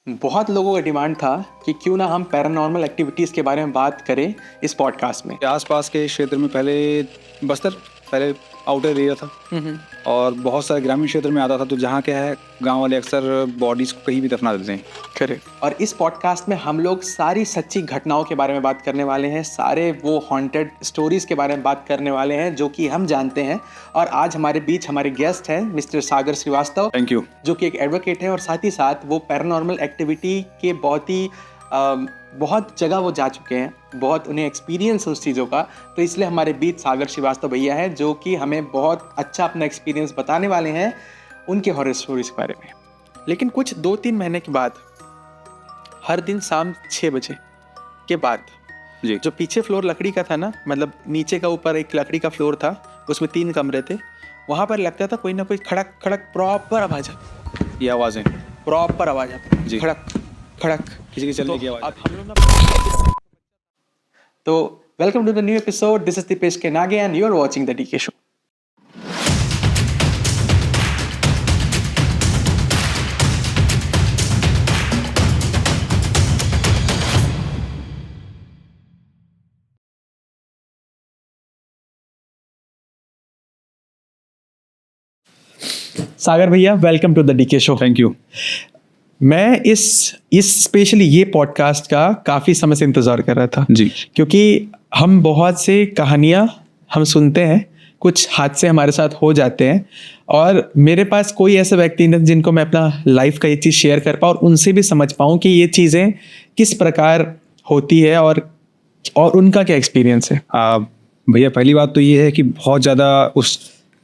बहुत लोगों का डिमांड था कि क्यों ना हम पैरानॉर्मल एक्टिविटीज़ के बारे में बात करें इस पॉडकास्ट में। आसपास के क्षेत्र में पहले आउटर एरिया था और बहुत सारे ग्रामीण क्षेत्र में आता था, तो जहाँ क्या है गांव वाले अक्सर बॉडीज को कहीं भी दफना देते हैं। करेक्ट। और इस पॉडकास्ट में हम लोग सारी सच्ची घटनाओं के बारे में बात करने वाले हैं, सारे वो हॉन्टेड स्टोरीज के बारे में बात करने वाले हैं जो कि हम जानते हैं। और आज हमारे बीच हमारे गेस्ट हैं mister Sagar Srivastava. Thank you. जो कि एक एडवोकेट है और साथ ही साथ वो पैरानॉर्मल एक्टिविटी के बहुत जगह वो जा चुके हैं, बहुत उन्हें एक्सपीरियंस है उस चीज़ों का। तो इसलिए हमारे बीच सागर श्रीवास्तव भैया हैं जो कि हमें बहुत अच्छा अपना एक्सपीरियंस बताने वाले हैं उनके हॉरर स्टोरीज के बारे में। लेकिन कुछ 2-3 महीने के बाद हर दिन शाम 6 बजे के बाद जी, जो पीछे फ्लोर लकड़ी का था ना, मतलब नीचे का ऊपर एक लकड़ी का फ्लोर था, उसमें 3 कमरे थे, वहाँ पर लगता था कोई ना कोई खड़क खड़क प्रॉपर आवाज़ आती, ये आवाज़ें प्रॉपर आवाज़ आती जी, खड़क खड़क किसी की चलने की आवाज़। अब हम लोग ना तो welcome to the new episode. This is Deepesh K Nage and you are watching the DK show. Sagar भैया, welcome to the DK show. Thank you. मैं इस स्पेशली ये पॉडकास्ट का काफ़ी समय से इंतज़ार कर रहा था जी, क्योंकि हम बहुत से कहानियाँ हम सुनते हैं, कुछ हादसे हमारे साथ हो जाते हैं और मेरे पास कोई ऐसे व्यक्ति नहीं जिनको मैं अपना लाइफ का ये चीज़ शेयर कर पाऊँ और उनसे भी समझ पाऊँ कि ये चीज़ें किस प्रकार होती है और उनका क्या एक्सपीरियंस है। भैया पहली बात तो ये है कि बहुत ज़्यादा उस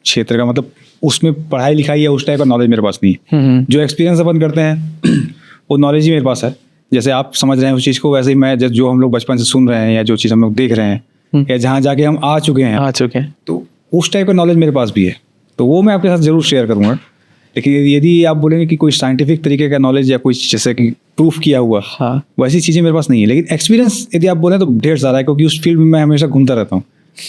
क्षेत्र का मतलब उसमें पढ़ाई लिखाई या उस टाइप का नॉलेज मेरे पास नहीं है। जो एक्सपीरियंस अपन करते हैं वो नॉलेज ही मेरे पास है। जैसे आप समझ रहे हैं उस चीज़ को, वैसे ही मैं जो हम लोग बचपन से सुन रहे हैं या जो चीज़ हम लोग देख रहे हैं या जहाँ जाके हम आ चुके हैं, तो उस टाइप का नॉलेज मेरे पास भी है, तो वो मैं आपके साथ ज़रूर शेयर करूँगा। लेकिन यदि आप बोलेंगे कि कोई साइंटिफिक तरीके का नॉलेज या कुछ जैसे कि प्रूफ किया हुआ, हाँ, वैसी चीज़ें मेरे पास नहीं है। लेकिन एक्सपीरियंस यदि आप बोलें तो ढेर सारा है, क्योंकि उस फील्ड में मैं हमेशा घूमता रहता हूँ।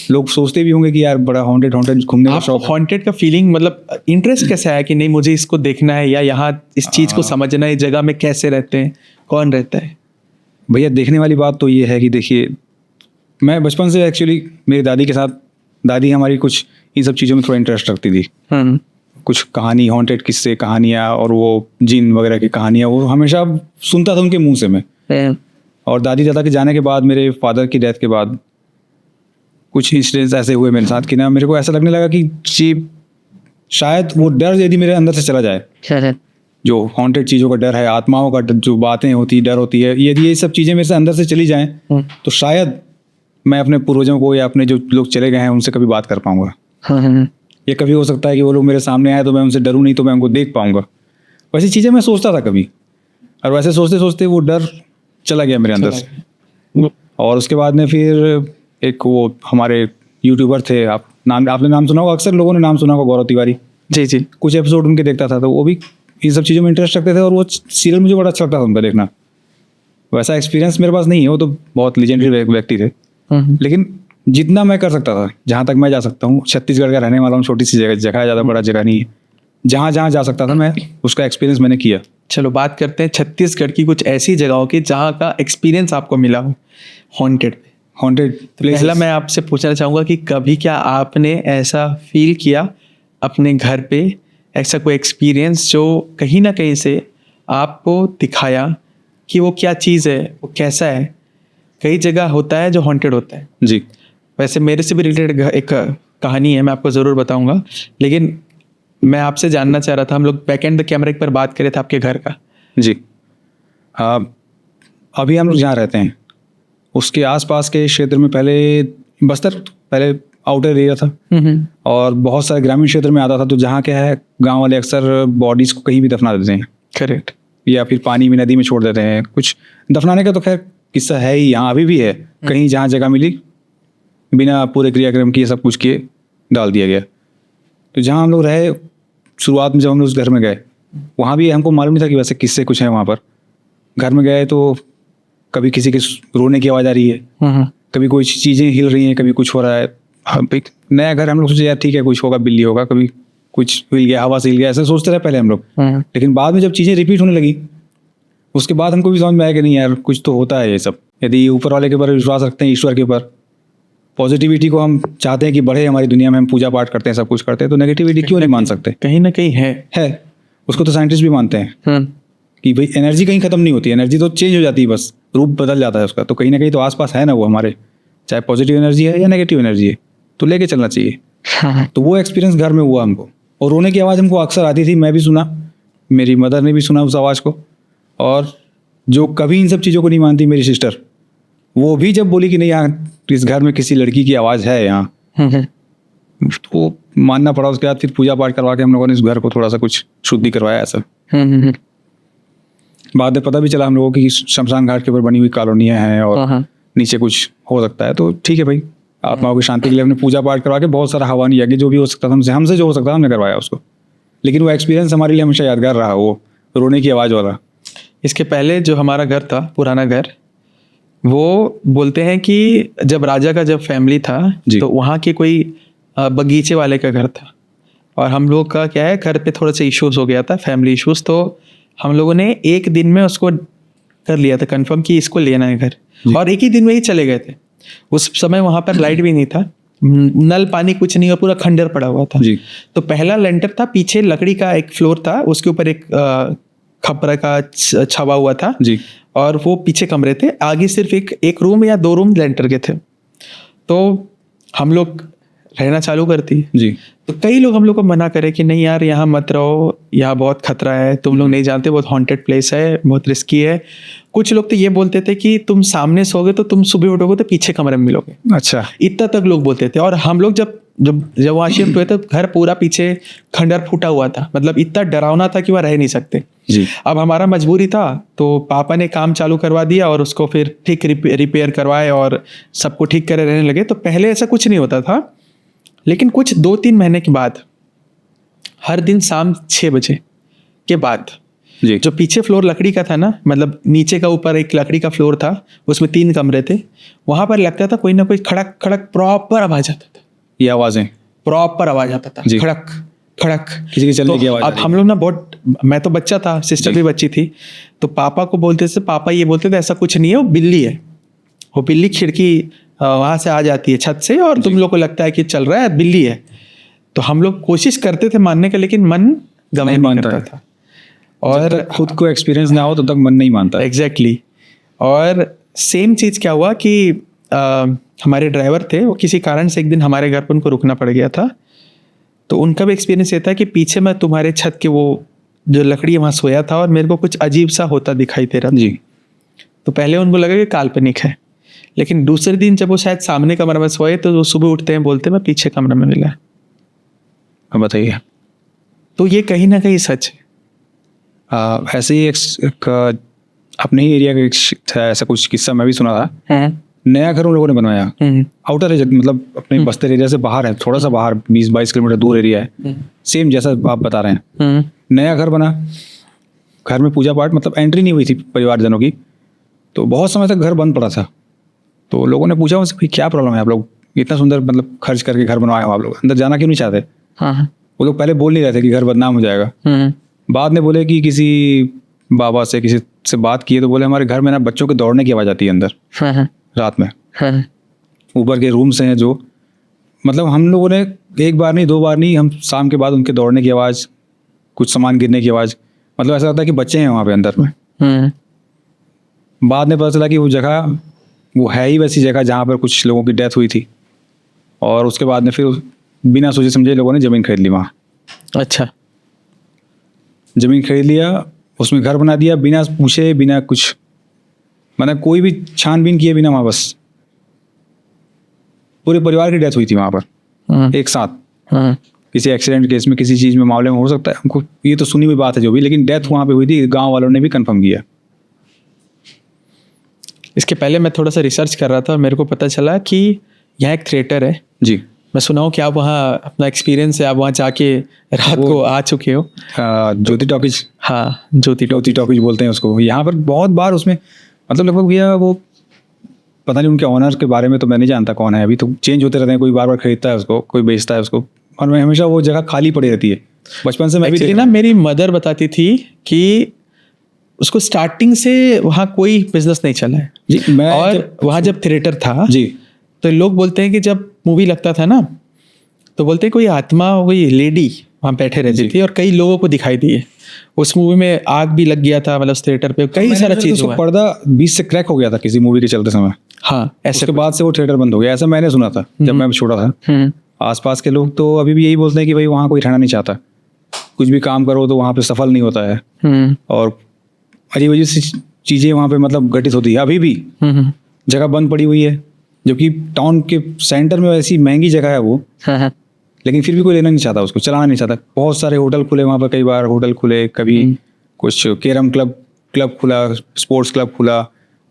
लोग सोचते भी होंगे कि यार बड़ा हॉन्टेड घूमने का शौक है। हॉन्टेड का फीलिंग मतलब इंटरेस्ट कैसे आया कि नहीं मुझे इसको देखना है या यहाँ इस चीज़ को समझना है, इस जगह में कैसे रहते हैं, कौन रहता है? भैया देखने वाली बात तो ये है कि देखिए, मैं बचपन से एक्चुअली मेरी दादी के साथ, दादी हमारी कुछ इन सब चीज़ों में थोड़ा इंटरेस्ट रखती थी। कुछ कहानी, हॉन्टेड किस्से, कहानियाँ और वो जिन वगैरह की कहानियाँ वो हमेशा सुनता था उनके मुंह से मैं। और दादी दादा के जाने के बाद, मेरे फादर की डेथ के बाद कुछ इंसिडेंट्स ऐसे हुए मेरे साथ कि ना मेरे को ऐसा लगने लगा कि शायद वो डर यदि मेरे अंदर से चला जाए, जो हॉन्टेड चीज़ों का डर है, आत्माओं का डर, जो बातें होती डर होती है, यदि ये सब चीज़ें मेरे से अंदर से चली जाएं तो शायद मैं अपने पूर्वजों को या अपने जो लोग चले गए हैं उनसे कभी बात कर पाऊंगा। ये कभी हो सकता है कि वो लोग मेरे सामने आए तो मैं उनसे डरूं नहीं, तो मैं उनको देख पाऊंगा। वैसी चीज़ें मैं सोचता था कभी, और वैसे सोचते सोचते वो डर चला गया मेरे अंदर से। और उसके बाद में फिर एक वो हमारे यूट्यूबर थे, आपने नाम सुना होगा, अक्सर लोगों ने नाम सुना होगा, गौरव तिवारी। जी, कुछ एपिसोड उनके देखता था, तो वो भी इन सब चीज़ों में इंटरेस्ट रखते थे और वो सीरियल मुझे बड़ा अच्छा लगता था उनका देखना। वैसा एक्सपीरियंस मेरे पास नहीं है, वो तो बहुत लीजेंडरी व्यक्ति थे। लेकिन जितना मैं कर सकता था, जहाँ तक मैं जा सकता हूँ, छत्तीसगढ़ का रहने वाला हूँ, छोटी सी जगह है, ज़्यादा बड़ा जगह नहीं है, जहाँ जहाँ जा सकता था मैं उसका एक्सपीरियंस मैंने किया। चलो बात करते हैं छत्तीसगढ़ की कुछ ऐसी जगहों की जहाँ का एक्सपीरियंस आपको मिला हो हॉन्टेड प्लेसेस। पहला मैं आपसे पूछना चाहूँगा कि कभी क्या आपने ऐसा फील किया अपने घर पे, ऐसा कोई एक्सपीरियंस जो कहीं ना कहीं से आपको दिखाया कि वो क्या चीज़ है, वो कैसा है? कई जगह होता है जो हॉन्टेड होता है जी। वैसे मेरे से भी रिलेटेड एक कहानी है, मैं आपको ज़रूर बताऊंगा, लेकिन मैं आपसे जानना चाह रहा था, हम लोग बैक एंड द कैमरे पर बात करे थे आपके घर का। जी। अभी हम लोग जहाँ रहते हैं उसके आसपास के क्षेत्र में पहले आउटर एरिया था और बहुत सारे ग्रामीण क्षेत्र में आता था, तो जहाँ क्या है गांव वाले अक्सर बॉडीज़ को कहीं भी दफना देते हैं। करेक्ट। या फिर पानी में, नदी में छोड़ देते हैं। कुछ दफनाने का तो खैर किस्सा है ही, यहाँ अभी भी है, कहीं जहाँ जगह मिली बिना पूरे क्रियाक्रम किए सब कुछ किए डाल दिया गया। तो जहाँ हम लोग रहे शुरुआत में, जब हम लोग उस घर में गए, वहाँ भी हमको मालूम नहीं था कि वैसे किस्से कुछ हैं वहाँ पर। घर में गए तो कभी किसी के रोने की आवाज़ आ रही है, कभी कोई चीज़ें हिल रही हैं, कभी कुछ हो रहा है। एक नया घर, हम लोग सोचे यार ठीक है कुछ होगा, बिल्ली होगा, कभी कुछ हिल गया, हवा से हिल गया, ऐसे सोचते रहे पहले हम लोग। लेकिन बाद में जब चीज़ें रिपीट होने लगी उसके बाद हमको भी समझ में आया कि नहीं यार, कुछ तो होता है ये सब। यदि ऊपर वाले के ऊपर विश्वास रखते हैं, ईश्वर के ऊपर, पॉजिटिविटी को हम चाहते हैं कि बढ़े हमारी दुनिया में, हम पूजा पाठ करते हैं, सब कुछ करते हैं, तो नेगेटिविटी क्यों नहीं मान सकते? कहीं ना कहीं है। उसको तो साइंटिस्ट भी मानते हैं कि भाई एनर्जी कहीं खत्म नहीं होती, एनर्जी तो चेंज हो जाती है, बस रूप बदल जाता है उसका। तो कहीं ना कहीं तो आसपास है ना वो हमारे, चाहे पॉजिटिव एनर्जी है या नेगेटिव एनर्जी है, तो लेके चलना चाहिए। तो वो एक्सपीरियंस घर में हुआ हमको। और रोने की आवाज़ हमको अक्सर आती थी, मैं भी सुना, मेरी मदर ने भी सुना उस आवाज़ को। और जो कभी इन सब चीज़ों को नहीं मानती, मेरी सिस्टर, वो भी जब बोली कि नहीं यहाँ इस घर में किसी लड़की की आवाज़ है यहाँ, तो मानना पड़ा। उसके बाद फिर पूजा पाठ करवा के हम लोगों ने इस घर को थोड़ा सा कुछ शुद्धि करवाया ऐसा। बाद में पता भी चला हम लोगों की शमशान घाट के ऊपर बनी हुई कॉलोनियाँ हैं और नीचे कुछ हो सकता है, तो ठीक है भाई, आत्माओं की शांति के लिए हमने पूजा पाठ करवा के बहुत सारा हवानी यज्ञ जो भी हो सकता था हमसे जो हो सकता था हमने करवाया उसको। लेकिन वो एक्सपीरियंस हमारे लिए हमेशा यादगार रहा, वो रोने की आवाज़ वाला। इसके पहले जो हमारा घर था, पुराना घर, वो बोलते हैं कि जब राजा का जब फैमिली था तो वहाँ के कोई बगीचे वाले का घर था, और हम लोग का क्या है, घर पे थोड़ा सा इश्यूज हो गया था, फैमिली इश्यूज। तो हम लोगों ने एक दिन में उसको कर लिया था कंफर्म कि इसको लेना है घर, और एक ही दिन में ही चले गए थे। उस समय वहाँ पर लाइट भी नहीं था, नल पानी कुछ नहीं, और पूरा खंडर पड़ा हुआ था जी। तो पहला लेंटर था, पीछे लकड़ी का एक फ्लोर था, उसके ऊपर एक खपरा का छवा हुआ था जी, और वो पीछे कमरे थे, आगे सिर्फ एक रूम या 2 रूम लेंटर के थे। तो हम लोग रहना चालू करती जी। तो कई लोग हम लोग को मना करे कि नहीं यार यहाँ मत रहो, यहाँ बहुत खतरा है, तुम लोग नहीं जानते, बहुत हॉन्टेड प्लेस है, बहुत रिस्की है। कुछ लोग तो ये बोलते थे कि तुम सामने सोगे तो तुम सुबह उठोगे तो पीछे कमरे में मिलोगे। अच्छा, इतना तक लोग बोलते थे। और हम लोग जब वहाँ शिफ्ट हुए तो घर पूरा पीछे खंडर फूटा हुआ था, मतलब इतना डरावना था कि वहाँ रह नहीं सकते जी। अब हमारा मजबूरी था, तो पापा ने काम चालू करवा दिया और उसको फिर ठीक रिपेयर करवाए और सबको ठीक करे रहने लगे। तो पहले ऐसा कुछ नहीं होता था, लेकिन कुछ 2-3 महीने के बाद हर दिन शाम 6 बजे के बाद जी, जो पीछे फ्लोर लकड़ी का था ना, मतलब नीचे का ऊपर एक लकड़ी का फ्लोर था, उसमें 3 कमरे थे, वहां पर लगता था कोई ना कोई खड़क खड़क प्रॉपर आवाज आता था। ये आवाजें प्रॉपर आवाज आता था, खड़क खड़क, किसी के चलने की आवाज। अब हम लोग ना बहुत, मैं तो बच्चा था, सिस्टर भी बच्ची थी, तो पापा को बोलते थे, पापा ये बोलते थे ऐसा कुछ नहीं है, वो बिल्ली है, वो बिल्ली खिड़की वहाँ से आ जाती है छत से, और तुम लोग को लगता है कि चल रहा है, बिल्ली है। तो हम लोग कोशिश करते थे मानने का, लेकिन मन गवाह नहीं करता था। और खुद को एक्सपीरियंस ना हो तब तक मन नहीं मानता। एग्जैक्टली। और सेम चीज़ क्या हुआ कि हमारे ड्राइवर थे, वो किसी कारण से एक दिन हमारे घर पर उनको रुकना पड़ गया था। तो उनका भी एक्सपीरियंस ये था कि पीछे मैं तुम्हारे छत के वो जो लकड़ी वहाँ सोया था, और मेरे को कुछ अजीब सा होता दिखाई दे रहा जी। तो पहले उनको लगा कि काल्पनिक है, लेकिन दूसरे दिन जब वो शायद सामने कमरे में सोए तो वो सुबह उठते हैं, बोलते मैं पीछे कमरे में मिला। बताइए। तो ये कहीं ना कहीं सच है। ऐसे ही एक अपने ही एरिया का ऐसा कुछ किस्सा मैं भी सुना था। नया घर उन लोगों ने बनवाया, आउटर है, मतलब अपने बस्तर एरिया से बाहर है, थोड़ा सा बाहर 20-22 किलोमीटर दूर एरिया है, सेम जैसा आप बता रहे हैं। नया घर बना, घर में पूजा पाठ, मतलब एंट्री नहीं हुई थी परिवारजनों की, तो बहुत समय तक घर बंद पड़ा था। तो लोगों ने पूछा उनसे, क्या प्रॉब्लम है, आप लोग इतना सुंदर मतलब खर्च करके घर बनवाए हो, आप लोग अंदर जाना क्यों नहीं चाहते? वो लोग पहले बोल नहीं रहे थे कि घर बदनाम हो जाएगा। बाद में बोले कि किसी बाबा से, किसी से बात की तो बोले हमारे घर में ना बच्चों के दौड़ने की आवाज़ आती है अंदर रात में। ऊपर के रूम्स हैं जो, मतलब हम लोगों ने 1 बार नहीं 2 बार नहीं, हम शाम के बाद उनके दौड़ने की आवाज़, कुछ सामान गिरने की आवाज़, मतलब ऐसा लगता है कि बच्चे हैं वहाँ पे अंदर में। बाद में पता चला कि वो जगह वो है ही वैसी जगह जहाँ पर कुछ लोगों की डेथ हुई थी, और उसके बाद में फिर बिना सोचे समझे लोगों ने ज़मीन खरीद ली वहाँ। अच्छा, ज़मीन खरीद लिया, उसमें घर बना दिया, बिना पूछे, बिना कुछ, मतलब कोई भी छानबीन किए बिना, वहाँ बस पूरे परिवार की डेथ हुई थी वहाँ पर एक साथ। किसी एक्सीडेंट केस में, किसी चीज़ में, मामले में हो सकता है, हमको ये तो सुनी हुई बात है जो भी, लेकिन डेथ वहाँ पे हुई थी, गाँव वालों ने भी कंफर्म किया। इसके पहले मैं थोड़ा सा रिसर्च कर रहा था और मेरे को पता चला कि यहाँ एक थिएटर है जी। मैं सुना हूँ कि आप वहाँ, अपना एक्सपीरियंस है, आप वहाँ जाके रात को आ चुके हो। ज्योति टॉकीज। हाँ, ज्योति टॉकीज बोलते हैं उसको। यहाँ पर बहुत बार उसमें, मतलब लगभग भैया वो पता नहीं उनके ऑनर के बारे में तो मैं नहीं जानता कौन है, अभी तो चेंज होते रहते हैं, कोई बार बार खरीदता है उसको, कोई बेचता है उसको, और मैं हमेशा वो जगह खाली पड़ी रहती है। बचपन से मैं भी ना, मेरी मदर बताती थी कि उसको स्टार्टिंग से वहाँ कोई बिजनेस नहीं चला है जी मैं और वहाँ जब थिएटर था जी तो लोग बोलते हैं कि जब मूवी लगता था ना तो बोलते हैं कोई आत्मा कोई लेडी वहाँ बैठे रहती थी और कई लोगों को दिखाई दिए। उस मूवी में आग भी लग गया था, मतलब उस थिएटर पे कई सारा चीज हुआ। पर्दा बीच से क्रैक हो गया था किसी मूवी के चलते समय। हाँ ऐसे उसके बाद से वो थिएटर बंद हो गया, ऐसा मैंने सुना था जब मैं छोटा था। आसपास के लोग तो अभी भी यही बोलते हैं कि भाई वहाँ कोई रहना नहीं चाहता, कुछ भी काम करो तो वहाँ पे सफल नहीं होता है और अजीब अजीब सी चीज़ें वहाँ पे मतलब घटित होती है। अभी भी जगह बंद पड़ी हुई है, जबकि टाउन के सेंटर में ऐसी महंगी जगह है वो, लेकिन फिर भी कोई लेना नहीं चाहता, उसको चलाना नहीं चाहता। बहुत सारे होटल खुले वहाँ पर, कई बार होटल खुले, कभी कुछ कैरम क्लब खुला, स्पोर्ट्स क्लब खुला,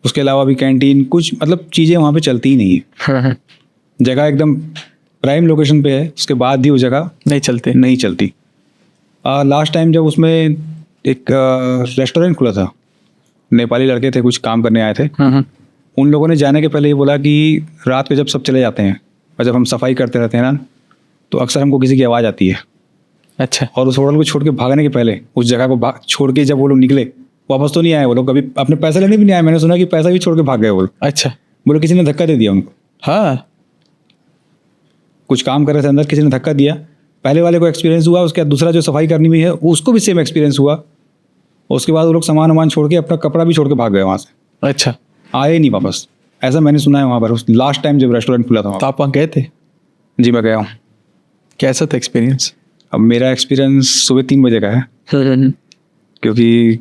उसके अलावा भी कैंटीन, कुछ मतलब चीज़ें वहाँ पे चलती ही नहीं है। जगह एकदम प्राइम लोकेशन पे है, उसके बाद भी वो जगह नहीं चलती। लास्ट टाइम जब उसमें एक रेस्टोरेंट खुला था, नेपाली लड़के थे, कुछ काम करने आए थे, उन लोगों ने जाने के पहले ये बोला कि रात को जब सब चले जाते हैं और जब हम सफाई करते रहते हैं ना, तो अक्सर हमको किसी की आवाज़ आती है। अच्छा। और उस होटल को छोड़ के भागने के पहले, उस जगह को छोड़ के जब वो लोग निकले, वापस तो नहीं आए वो लोग, कभी अपने पैसे लेने भी नहीं आए। मैंने सुना कि पैसा भी छोड़ के भाग गए वो लोग। अच्छा। बोलो किसी ने धक्का दे दिया उनको। हाँ, कुछ काम कर रहे थे अंदर, किसी ने धक्का दिया, पहले वाले को एक्सपीरियंस हुआ, उसके बाद दूसरा जो सफाई करनी भी है उसको भी सेम एक्सपीरियंस हुआ। उसके बाद वो लोग सामान छोड़ के, अपना कपड़ा भी छोड़ के भाग गए वहाँ से। अच्छा। आए नहीं वापस, ऐसा मैंने सुना है वहाँ पर। लास्ट टाइम जब रेस्टोरेंट खुला था, तो आप वहाँ गए थे? जी मैं गया हूँ। कैसा था एक्सपीरियंस? अब मेरा एक्सपीरियंस सुबह 3 बजे का है, क्योंकि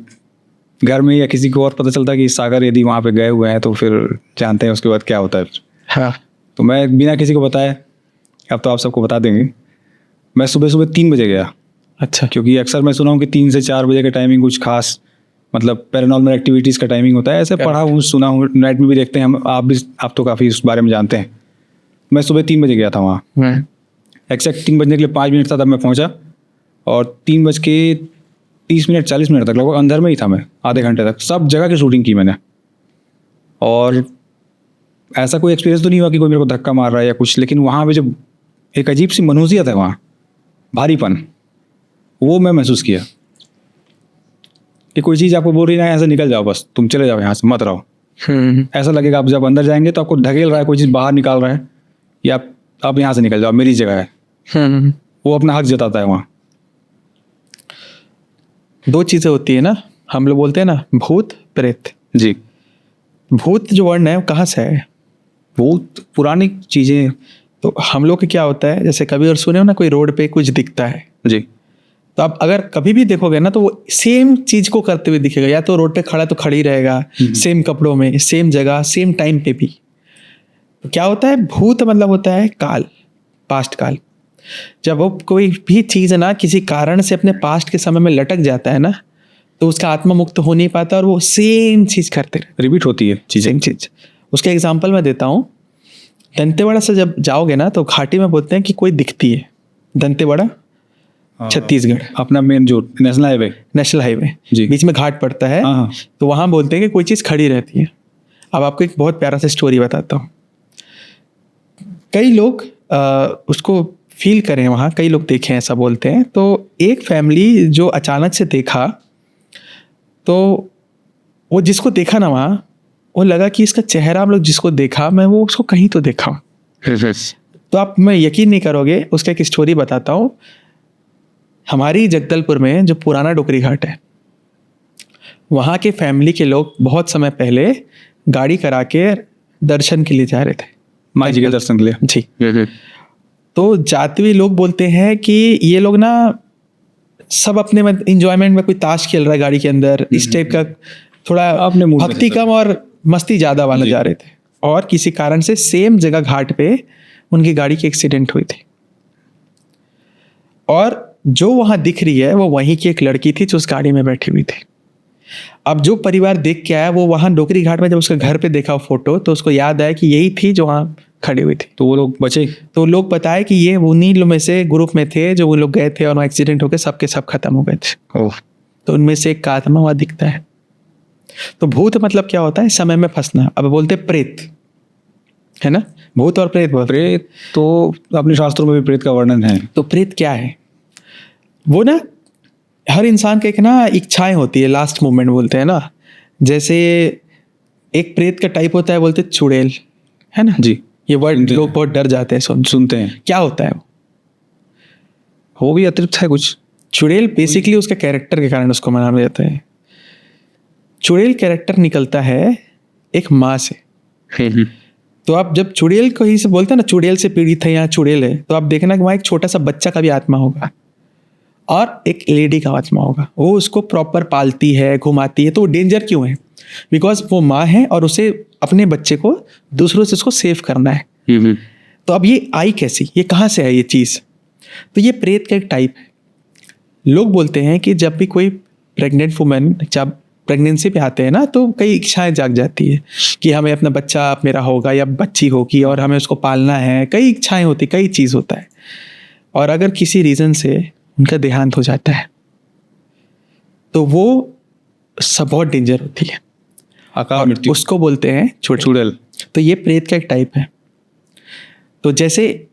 घर में या किसी को और पता चलता कि सागर यदि वहाँ पे गए हुए हैं तो फिर जानते हैं उसके बाद क्या होता है। हाँ। तो मैं बिना किसी को बताए, अब तो आप सबको बता देंगे, मैं सुबह 3 बजे गया। अच्छा। क्योंकि अक्सर मैं सुना हूँ कि 3 से 4 बजे का टाइमिंग कुछ खास मतलब पैरानॉर्मल एक्टिविटीज़ का टाइमिंग होता है, ऐसे पढ़ा हूँ, सुना हूँ, नेट में भी देखते हैं हम, आप तो काफ़ी उस बारे में जानते हैं। मैं सुबह 3 बजे गया था वहाँ, एक्जैक्ट 3 बजने के लिए 5 मिनट था तब मैं पहुँचा, और 3:30 40 मिनट तक लगभग अंदर में ही था मैं, आधे घंटे तक सब जगह की शूटिंग की मैंने। और ऐसा कोई एक्सपीरियंस तो नहीं हुआ कि कोई मेरे को धक्का मार रहा है या कुछ, लेकिन वहाँ पे जब एक अजीब सी मनुसियत है वहाँ, भारीपन, वो मैं महसूस किया कि कोई चीज़ आपको बोल रही है ऐसे निकल जाओ, बस तुम चले जाओ यहाँ से, मत रहो। ऐसा लगेगा आप जब अंदर जाएंगे तो आपको ढकेल रहा है, कोई चीज़ बाहर निकाल रहा है, या आप यहाँ से निकल जाओ, मेरी जगह है। वो अपना हक जताता है वहाँ। 2 चीज़ें होती है ना, हम लोग बोलते हैं ना भूत प्रेत। जी। भूत जो वर्ण है वो कहाँ से है? बहुत पुरानी चीज़ें। तो हम लोग के क्या होता है, जैसे कभी और सुने हो ना, कोई रोड पे कुछ दिखता है, जी, तो आप अगर कभी भी देखोगे ना तो वो सेम चीज को करते हुए दिखेगा। या तो रोड पे खड़ा तो खड़ी रहेगा, सेम कपड़ों में, सेम जगह, सेम टाइम पे भी। तो क्या होता है, भूत मतलब होता है काल, पास्ट काल। जब वो कोई भी चीज़ है ना किसी कारण से अपने पास्ट के समय में लटक जाता है ना, तो उसका आत्मा मुक्त हो नहीं पाता और वो सेम चीज़ करते रहते, रिपीट होती है सेम चीज़। उसका एग्जाम्पल मैं देता हूँ। दंतेवाड़ा से जब जाओगे ना तो घाटी में बोलते हैं कि कोई दिखती है। दंतेवाड़ा छत्तीसगढ़, अपना मेन जो नेशनल हाईवे जी, बीच में घाट पड़ता है। तो वहाँ बोलते हैं कि कोई चीज़ खड़ी रहती है। अब आपको एक बहुत प्यारा सा स्टोरी बताता हूँ। कई लोग उसको फील करें, वहाँ कई लोग देखे ऐसा बोलते हैं। तो एक फैमिली जो अचानक से देखा, तो वो जिसको देखा ना वहाँ, वो लगा कि इसका चेहरा, हम लोग जिसको देखा, मैं वो उसको कहीं तो देखा। तो आप, मैं यकीन नहीं करोगे, उसका एक स्टोरी बताता हूँ। हमारी जगदलपुर में जो पुराना डोकरी घाट है, वहाँ के फैमिली के लोग बहुत समय पहले गाड़ी करा के दर्शन के लिए जा रहे थे, माँ जी के दर्शन के लिए जी। तो जाते हुए लोग बोलते हैं कि ये लोग ना सब अपने इंजॉयमेंट में, कोई ताश खेल रहा है गाड़ी के अंदर, इस टाइप का, थोड़ा अपने भक्ति कम और मस्ती ज़्यादा वाला जा रहे थे। और किसी कारण से सेम जगह घाट पे उनकी गाड़ी की एक्सीडेंट हुई थी। और जो वहाँ दिख रही है वो वहीं की एक लड़की थी जो उस गाड़ी में बैठी हुई थी। अब जो परिवार देख के आया, वो वहाँ डोकरी घाट में जब उसके घर पे देखा फोटो, तो उसको याद आया कि यही थी जो वहाँ खड़ी हुई थी। तो वो लोग बचे। तो लोग बताए कि ये उन्हीं लोग में से ग्रुप में थे जो वो लोग गए थे और एक्सीडेंट होकर सबके सब खत्म हो गए थे। तो उनमें से एक का आत्मा वहाँ दिखता है। तो भूत मतलब क्या होता है, समय में फंसना। अब बोलते प्रेत है ना, भूत और प्रेत। प्रेत तो अपने शास्त्रों में भी प्रेत का वर्णन है। तो प्रेत क्या है, वो ना हर इंसान का एक ना इच्छाएं होती है, लास्ट मोमेंट बोलते हैं ना, जैसे एक प्रेत का टाइप होता है बोलते हैं चुड़ैल, है ना जी, ये वर्ड लोग बहुत डर जाते हैं सुनते हैं। क्या होता है वो भी अतिरिक्त है कुछ। चुड़ैल बेसिकली उसके कैरेक्टर के कारण उसको माना जाता है। चुड़ैल कैरेक्टर निकलता है एक माँ से। तो आप जब चुड़ैल को ही से बोलते हैं ना, चुड़ैल से पीड़ित है, यहाँ चुड़ैल है, तो आप देखना कि वहाँ एक छोटा सा बच्चा का भी आत्मा होगा और एक लेडी का आत्मा होगा। वो उसको प्रॉपर पालती है, घुमाती है। तो वो डेंजर क्यों है? बिकॉज वो माँ है और उसे अपने बच्चे को दूसरों से उसको सेव करना है। तो अब ये आई कैसी, ये कहाँ से आई ये चीज़? तो ये प्रेत का एक टाइप है। लोग बोलते हैं कि जब भी कोई प्रेग्नेंट वुमेन जब प्रेगनेंसी पे आते हैं ना, तो कई इच्छाएं जाग जाती है कि हमें अपना बच्चा अब मेरा होगा या बच्ची होगी और हमें उसको पालना है। कई इच्छाएं होती, कई चीज़ होता है। और अगर किसी रीज़न से उनका देहांत हो जाता है तो वो सब बहुत डेंजर होती है। अकाल मृत्यु, उसको बोलते हैं चुड़ैल। तो ये प्रेत का एक टाइप है। तो जैसे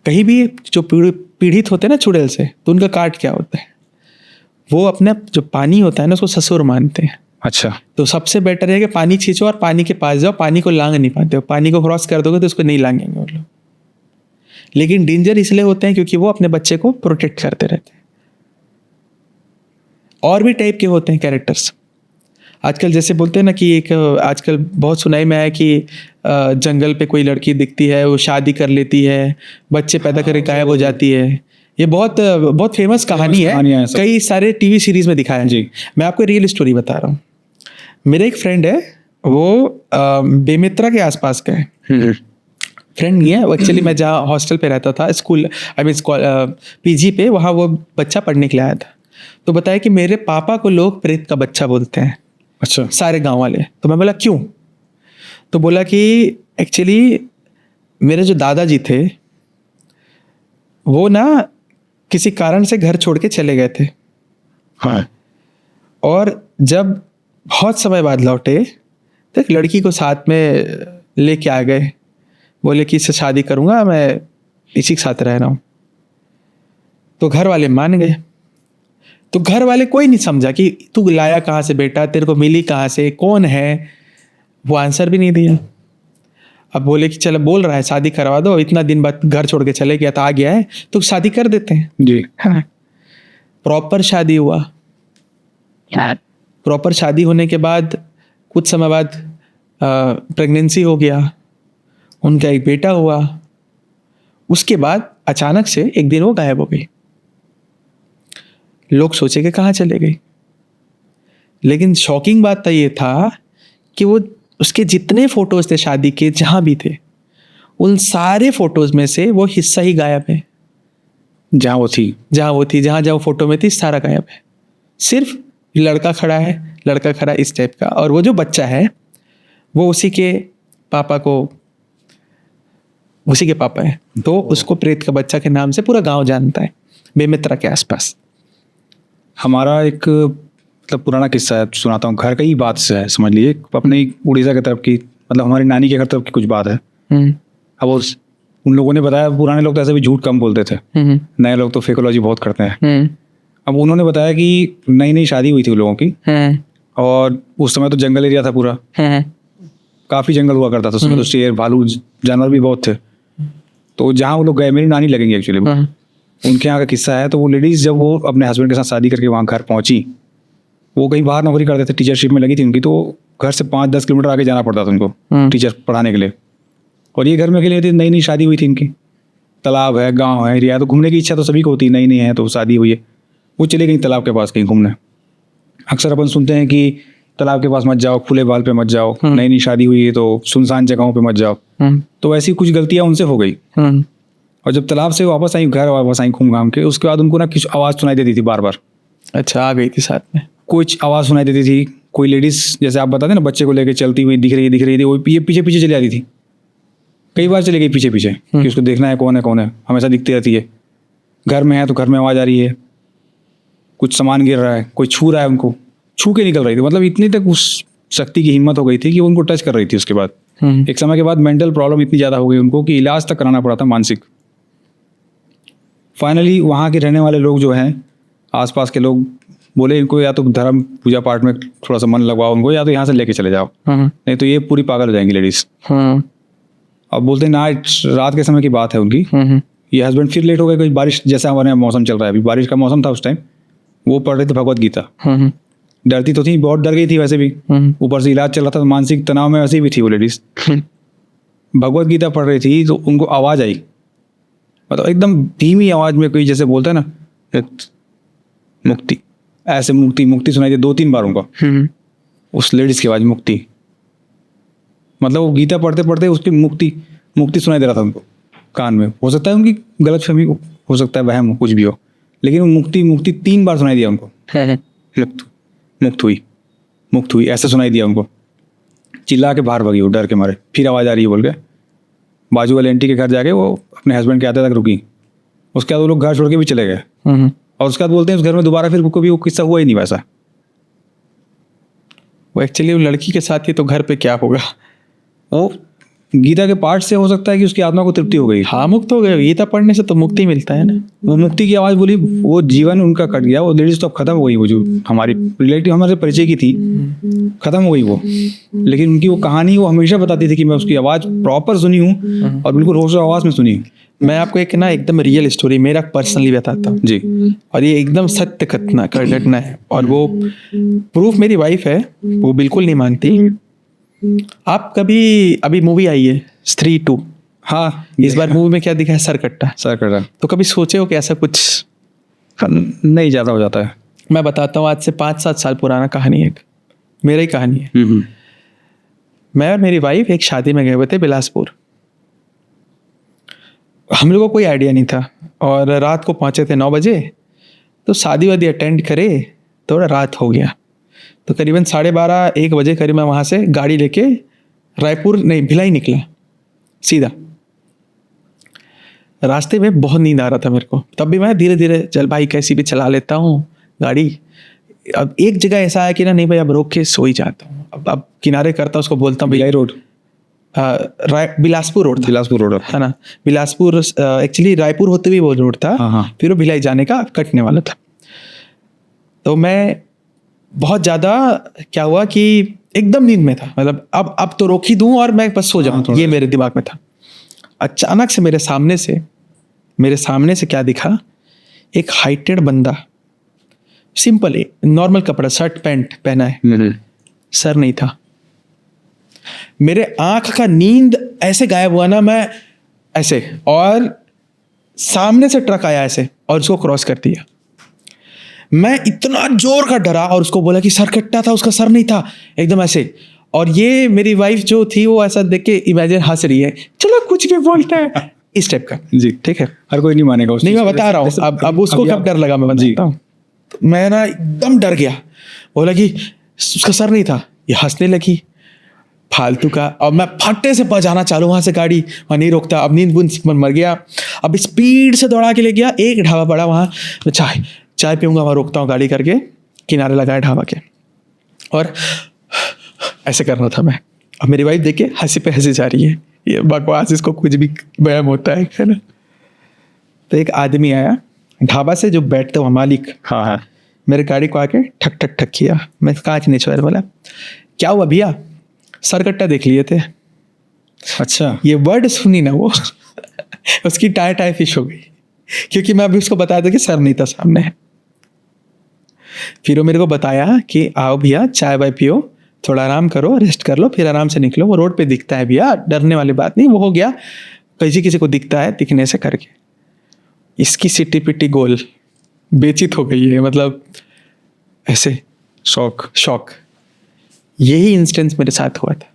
कहीं भी जो पीड़ित होते हैं ना चुड़ैल से, तो उनका काट क्या होता है? वो अपना जो पानी होता है ना उसको ससुर मानते हैं। अच्छा, तो सबसे बेटर है कि पानी खींचो और पानी के पास जाओ। पानी को लांग नहीं पाते हो, पानी को क्रॉस कर दोगे तो उसको नहीं लांगेंगे वो लोग। लेकिन डेंजर इसलिए होते हैं क्योंकि वो अपने बच्चे को प्रोटेक्ट करते रहते हैं। और भी टाइप के होते हैं कैरेक्टर्स। आजकल जैसे बोलते हैं ना कि एक आजकल बहुत सुनाई में आया कि जंगल पे कोई लड़की दिखती है, वो शादी कर लेती है, बच्चे पैदा करके गायब हो जाती है। ये बहुत बहुत फेमस कहानी है, कई सारे टीवी सीरीज में दिखाया है जी। मैं आपको रियल स्टोरी बता रहा हूँ। मेरा एक फ्रेंड है, वो बेमित्रा के आसपास का है। फ्रेंड नहीं है वो, एक्चुअली मैं जहाँ हॉस्टल पे रहता था, स्कूल आई मीन पीजी पे, वहाँ वो बच्चा पढ़ने के लिए आया था। तो बताया कि मेरे पापा को लोग प्रेत का बच्चा बोलते हैं। अच्छा, सारे गांव वाले। तो मैं बोला क्यों? तो बोला कि एक्चुअली मेरे जो दादाजी थे वो ना किसी कारण से घर छोड़ के चले गए थे। हाँ। और जब बहुत समय बाद लौटे तो एक लड़की को साथ में लेके आ गए। बोले कि इससे शादी करूँगा, मैं इसी के साथ रह रहा हूँ। तो घर वाले मान गए। तो घर वाले कोई नहीं समझा कि तू लाया कहाँ से बेटा, तेरे को मिली कहाँ से, कौन है? वो आंसर भी नहीं दिया। अब बोले कि चलो बोल रहा है शादी करवा दो, इतना दिन बाद घर छोड़ के चले गया तो आ गया है तो शादी कर देते हैं जी। हाँ। प्रॉपर शादी हुआ। प्रॉपर शादी होने के बाद कुछ समय बाद प्रेगनेंसी हो गया, उनका एक बेटा हुआ। उसके बाद अचानक से एक दिन वो गायब हो गई। लोग सोचे कि कहाँ चले गई, लेकिन शॉकिंग बात तो ये था कि वो उसके जितने फोटोज थे शादी के, जहाँ भी थे, उन सारे फोटोज में से वो हिस्सा ही गायब है। जहाँ वो थी, जहाँ वो फोटो में थी, सारा गायब है। सिर्फ लड़का खड़ा है, लड़का खड़ा इस टाइप का, और वो जो बच्चा है वो उसी के पापा है। तो उसको प्रेत का बच्चा के नाम से पूरा गांव जानता है, बेमित्रा के आसपास। हमारा एक मतलब पुराना किस्सा है, सुनाता हूँ। घर का ही बात से है, समझ लीजिए। अपने उड़ीसा की तरफ की, मतलब हमारी नानी के घर तरफ की कुछ बात है। अब उन लोगों ने बताया, पुराने लोग तो ऐसे भी झूठ कम बोलते थे, नए लोग तो फेकोलॉजी बहुत करते हैं। अब उन्होंने बताया कि नई नई शादी हुई थी उन लोगों की, और उस समय तो जंगल एरिया था पूरा, काफ़ी जंगल हुआ करता था उसमें, तो शेर भालू जानवर भी बहुत थे। तो जहाँ वो लोग गए, मेरी नानी लगेंगे एक्चुअली, उनके यहाँ का किस्सा है। तो वो लेडीज़ जब वो अपने हस्बैंड के साथ शादी करके वहाँ घर पहुँची, वो कहीं बाहर नौकरी करते थे, टीचरशिप में लगी थी उनकी, तो घर से 5-10 किलोमीटर आगे जाना पड़ता था उनको टीचर पढ़ाने के लिए। और ये घर में अकेले थी, नई नई शादी हुई थी इनकी। तालाब है, गांव है, एरिया, तो घूमने की इच्छा तो सभी को होती है, नई नई है तो शादी हुई है। वो चले गई तालाब के पास कहीं घूमने। अक्सर अपन सुनते हैं कि तालाब के पास मत जाओ, खुले बाल पे मत जाओ, नई नई शादी हुई है तो सुनसान जगहों पे मत जाओ। तो ऐसी कुछ गलतियाँ उनसे हो गई। और जब तालाब से वापस आई, घर वापस आई घूम घाम के, उसके बाद उनको ना कुछ आवाज़ सुनाई देती थी बार बार। अच्छा, आ गई थी साथ में, कुछ आवाज़ सुनाई देती थी। कोई लेडीज़, जैसे आप बताते ना, बच्चे को लेके चलती हुई दिख रही थी, वो ये पीछे पीछे चली जाती थी। कई बार चली गई पीछे पीछे कि उसको देखना है कौन है, हमेशा दिखती रहती है। घर में है तो घर में आवाज़ आ रही है, कुछ सामान गिर रहा है, कोई छू रहा है, उनको छू के निकल रही थी। मतलब इतनी तक उस शक्ति की हिम्मत हो गई थी कि वो उनको टच कर रही थी। उसके बाद एक समय के बाद मेंटल प्रॉब्लम इतनी ज़्यादा हो गई उनको कि इलाज तक कराना पड़ा था, मानसिक। फाइनली वहाँ के रहने वाले लोग जो हैं, आसपास के लोग, बोले इनको या तो धर्म पूजा पाठ में थोड़ा सा मन लगवाओ उनको, या तो यहाँ से लेके चले जाओ, नहीं तो ये पूरी पागल हो जाएंगी लेडीज। अब बोलते हैं नाइट, रात के समय की बात है उनकी, ये हस्बैंड फिर लेट हो गए, कोई बारिश जैसा हमारे यहाँ मौसम चल रहा है अभी, बारिश का मौसम था उस टाइम, वो पढ़ रहे थे भगवत गीता। डरती तो थी, बहुत डर गई थी वैसे भी, ऊपर से इलाज चल रहा था तो मानसिक तनाव में वैसे भी थी वो लेडीज। भगवत गीता पढ़ रही थी तो उनको आवाज़ आई, मतलब एकदम धीमी आवाज़ में, कोई जैसे बोलता है ना मुक्ति, ऐसे मुक्ति मुक्ति सुनाई दी 2-3 बार उनको, उस लेडीज की आवाज़ मुक्ति, मतलब वो गीता पढ़ते पढ़ते उसकी मुक्ति मुक्ति सुनाई दे रहा था उनको कान में। हो सकता है उनकी गलतफहमी हो सकता है, वहम कुछ भी हो, लेकिन वो मुक्ति मुक्ति 3 बार सुनाई दिया उनको। मुक्त हुई ऐसा सुनाई दिया उनको। चिल्ला के बाहर भागी वो डर के मारे, फिर आवाज़ आ रही है बोल के। बाजू वाले आंटी के घर जाके वो अपने हस्बैंड के आते तक रुकी, उसके बाद वो लोग घर छोड़ के भी चले गए, और उसके बाद बोलते हैं उस घर में दोबारा फिर कभी वो किस्सा हुआ ही नहीं वैसा। वो एक्चुअली वो लड़की के साथ ही तो घर पे क्या होगा, वो गीता के पाठ से हो सकता है कि उसकी आत्मा को तृप्ति हो गई। हाँ मुक्त हो गए, गीता पढ़ने से तो मुक्ति मिलता है ना। वो मुक्ति की आवाज़ बोली, वो जीवन उनका कट गया, वो लेडीज तो अब खत्म हो गई, वो जो हमारी रिलेटिव हमारे परिचय की थी खत्म हो गई वो, लेकिन उनकी वो कहानी वो हमेशा बताती थी कि मैं उसकी आवाज़ प्रॉपर सुनी हूँ और बिल्कुल होश आवाज़ में सुनी। मैं आपको एक ना एकदम रियल स्टोरी मेरा पर्सनली बताता हूँ जी, और ये एकदम सत्य घटना है, और वो प्रूफ मेरी वाइफ है, वो बिल्कुल नहीं मानती। आप कभी, अभी मूवी आई है स्त्री 2, हाँ इस बार मूवी में क्या दिखा है, सरकट्टा। सरकट्टा तो कभी सोचे हो कि ऐसा कुछ नहीं ज़्यादा हो जाता है। मैं बताता हूँ, आज से 5-7 साल पुराना कहानी है, एक मेरा ही कहानी है। मैं और मेरी वाइफ एक शादी में गए हुए थे बिलासपुर। हम लोगों को कोई आइडिया नहीं था, और रात को पहुँचे थे 9 बजे, तो शादी वादी अटेंड करे, थोड़ा रात हो गया, तो करीबन 12:30-1 बजे करीब मैं वहाँ से गाड़ी लेके रायपुर नहीं भिलाई निकला सीधा। रास्ते में बहुत नींद आ रहा था मेरे को, तब भी मैं धीरे धीरे चल भाई कैसी भी चला लेता हूँ गाड़ी। अब एक जगह ऐसा है कि ना नहीं भाई अब रोक के सो ही जाता हूँ, अब किनारे करता हूँ, उसको बोलता हूँ भिलाई रोड, बिलासपुर रोड था, बिलासपुर रोड है ना। बिलासपुर एक्चुअली रायपुर होते हुए वो रोड था, हाँ। फिर वो भिलाई जाने का कटने वाला था। तो मैं बहुत ज़्यादा क्या हुआ कि एकदम नींद में था, मतलब अब तो रोक ही दूं और मैं बस सो जाऊं, ये मेरे दिमाग में था। अचानक से मेरे सामने से क्या दिखा, एक हाइटेड बंदा, सिंपल नॉर्मल कपड़ा शर्ट पैंट पहना है, सर नहीं था। मेरे आंख का नींद ऐसे गायब हुआ ना, मैं ऐसे, और सामने से ट्रक आया ऐसे और उसको क्रॉस कर दिया। मैं इतना जोर का डरा और उसको बोला कि सर कट्टा था, उसका सर नहीं था, एकदम ऐसे। और ये मेरी वाइफ जो थी वो ऐसा देख के इमेजिन हंस रही है, चलो कुछ भी बोलता है इस टाइप का। जी ठीक है, हर कोई नहीं मानेगा उस नहीं चीज़ मैं को। बता रहा हूँ, अब उसको कब डर लगा मैं बताता हूँ। तो मैं ना एकदम डर गया, बोला कि उसका सर नहीं था, ये हंसने लगी फालतू का, और मैं फटे से बजाना चालू, वहाँ से गाड़ी वहाँ नहीं रोकता। अब नींद मर गया, अब स्पीड से दौड़ा के ले गया एक ढाबा पड़ा, वहाँ चाय पीऊँगा, वहाँ रोकता हूँ गाड़ी करके, किनारे लगाया ढाबा के, और ऐसे करना था मैं। अब मेरी वाइफ देख के हंसी पे हंसी जा रही है, ये बकवास, इसको कुछ भी वहम होता है ना। तो एक आदमी आया ढाबा से, जो बैठते हुआ मालिक, हाँ, मेरे गाड़ी को आके ठक ठक ठक किया। मैं कांच नहीं छोड़ा, बोला क्या हुआ भैया, सरकट्टा देख लिए थे। अच्छा, ये वर्ड सुनी ना वो उसकी टाई फिश हो गई, क्योंकि मैं अभी उसको बताया था कि सर नहीं था सामने। फिर वो मेरे को बताया कि आओ भैया चाय वाय पियो, थोड़ा आराम करो, रेस्ट कर लो, फिर आराम से निकलो, वो रोड पे दिखता है भैया, डरने वाली बात नहीं, वो हो गया, किसी को दिखता है, दिखने से करके। इसकी सिट्टी पिट्टी गोल बेचित हो गई है, मतलब ऐसे शौक। यही इंस्टेंस मेरे साथ हुआ था।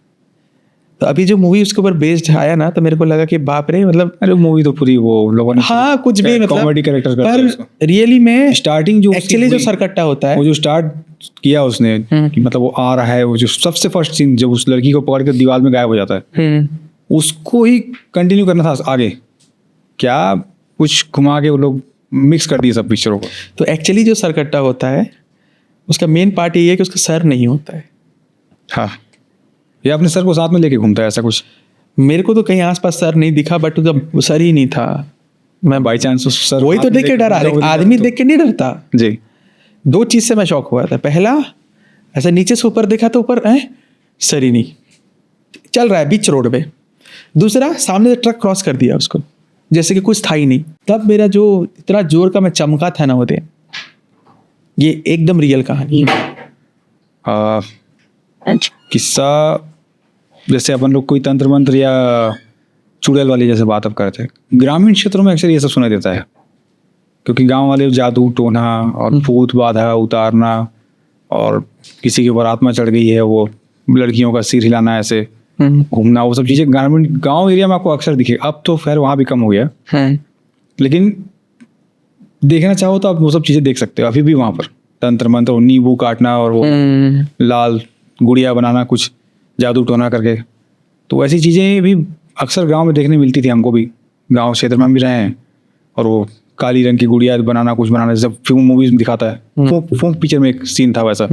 तो अभी जो मूवी उसके ऊपर बेस्ड आया ना, तो मेरे को लगा कि बाप रे, मतलब अरे मूवी तो पूरी वो लोगों ने हाँ कुछ भी मतलब कॉमेडी कैरेक्टर पर रियली में स्टार्टिंग जो एक्चुअली जो सरकट्टा होता है, वो जो स्टार्ट किया उसने कि मतलब वो आ रहा है, वो जो सबसे फर्स्ट सीन जब उस लड़की को पकड़ कर दीवार में गायब हो जाता है, उसको ही कंटिन्यू करना था आगे, क्या कुछ घुमा के वो लोग मिक्स कर दिए सब पिक्चरों को। तो एक्चुअली जो सरकट्टा होता है उसका मेन पार्ट ये है कि उसका सर नहीं होता है। हाँ, ये अपने सर को साथ में लेके घूमता है, ऐसा कुछ। मेरे को तो कहीं आसपास सर नहीं दिखा, बट उसका सर ही नहीं था। मैं बाई चांस उस सर वही तो देख के डरा, आदमी देख के नहीं डरता। जी, 2 चीज़ से मैं शॉक हुआ था। पहला, ऐसा नीचे से ऊपर देखा तो ऊपर सर ही नहीं, चल रहा है बीच रोड पे। दूसरा, सामने से ट्रक क्रॉस कर दिया उसको, जैसे कि कुछ था ही नहीं। तब मेरा जो इतना जोर का मैं चमका था ना होते, ये एकदम रियल कहानी है। किस्सा जैसे अपन लोग कोई तंत्र मंत्र या चुड़ैल वाली जैसे बात अब करते हैं, ग्रामीण क्षेत्रों में अक्सर ये सब सुनाई देता है, क्योंकि गांव वाले जादू टोना और भूत बाधा उतारना और किसी के ऊपर आत्मा चढ़ गई है, वो लड़कियों का सिर हिलाना, ऐसे घूमना, वो सब चीज़ें ग्रामीण गांव एरिया में आपको अक्सर दिखे। अब तो खैर वहाँ भी कम हो गया, लेकिन देखना चाहो तो आप वो सब चीज़ें देख सकते हो अभी भी वहाँ पर। तंत्र मंत्र, नींबू काटना और वो लाल गुड़िया बनाना, कुछ जादू टोना करके, तो ऐसी चीज़ें भी अक्सर गांव में देखने मिलती थी। हमको भी गांव क्षेत्र में हम भी रहे हैं, और वो काली रंग की गुड़िया बनाना, कुछ बनाना, जैसे फिल्म मूवीज में दिखाता है। फोक पिक्चर में एक सीन था वैसा,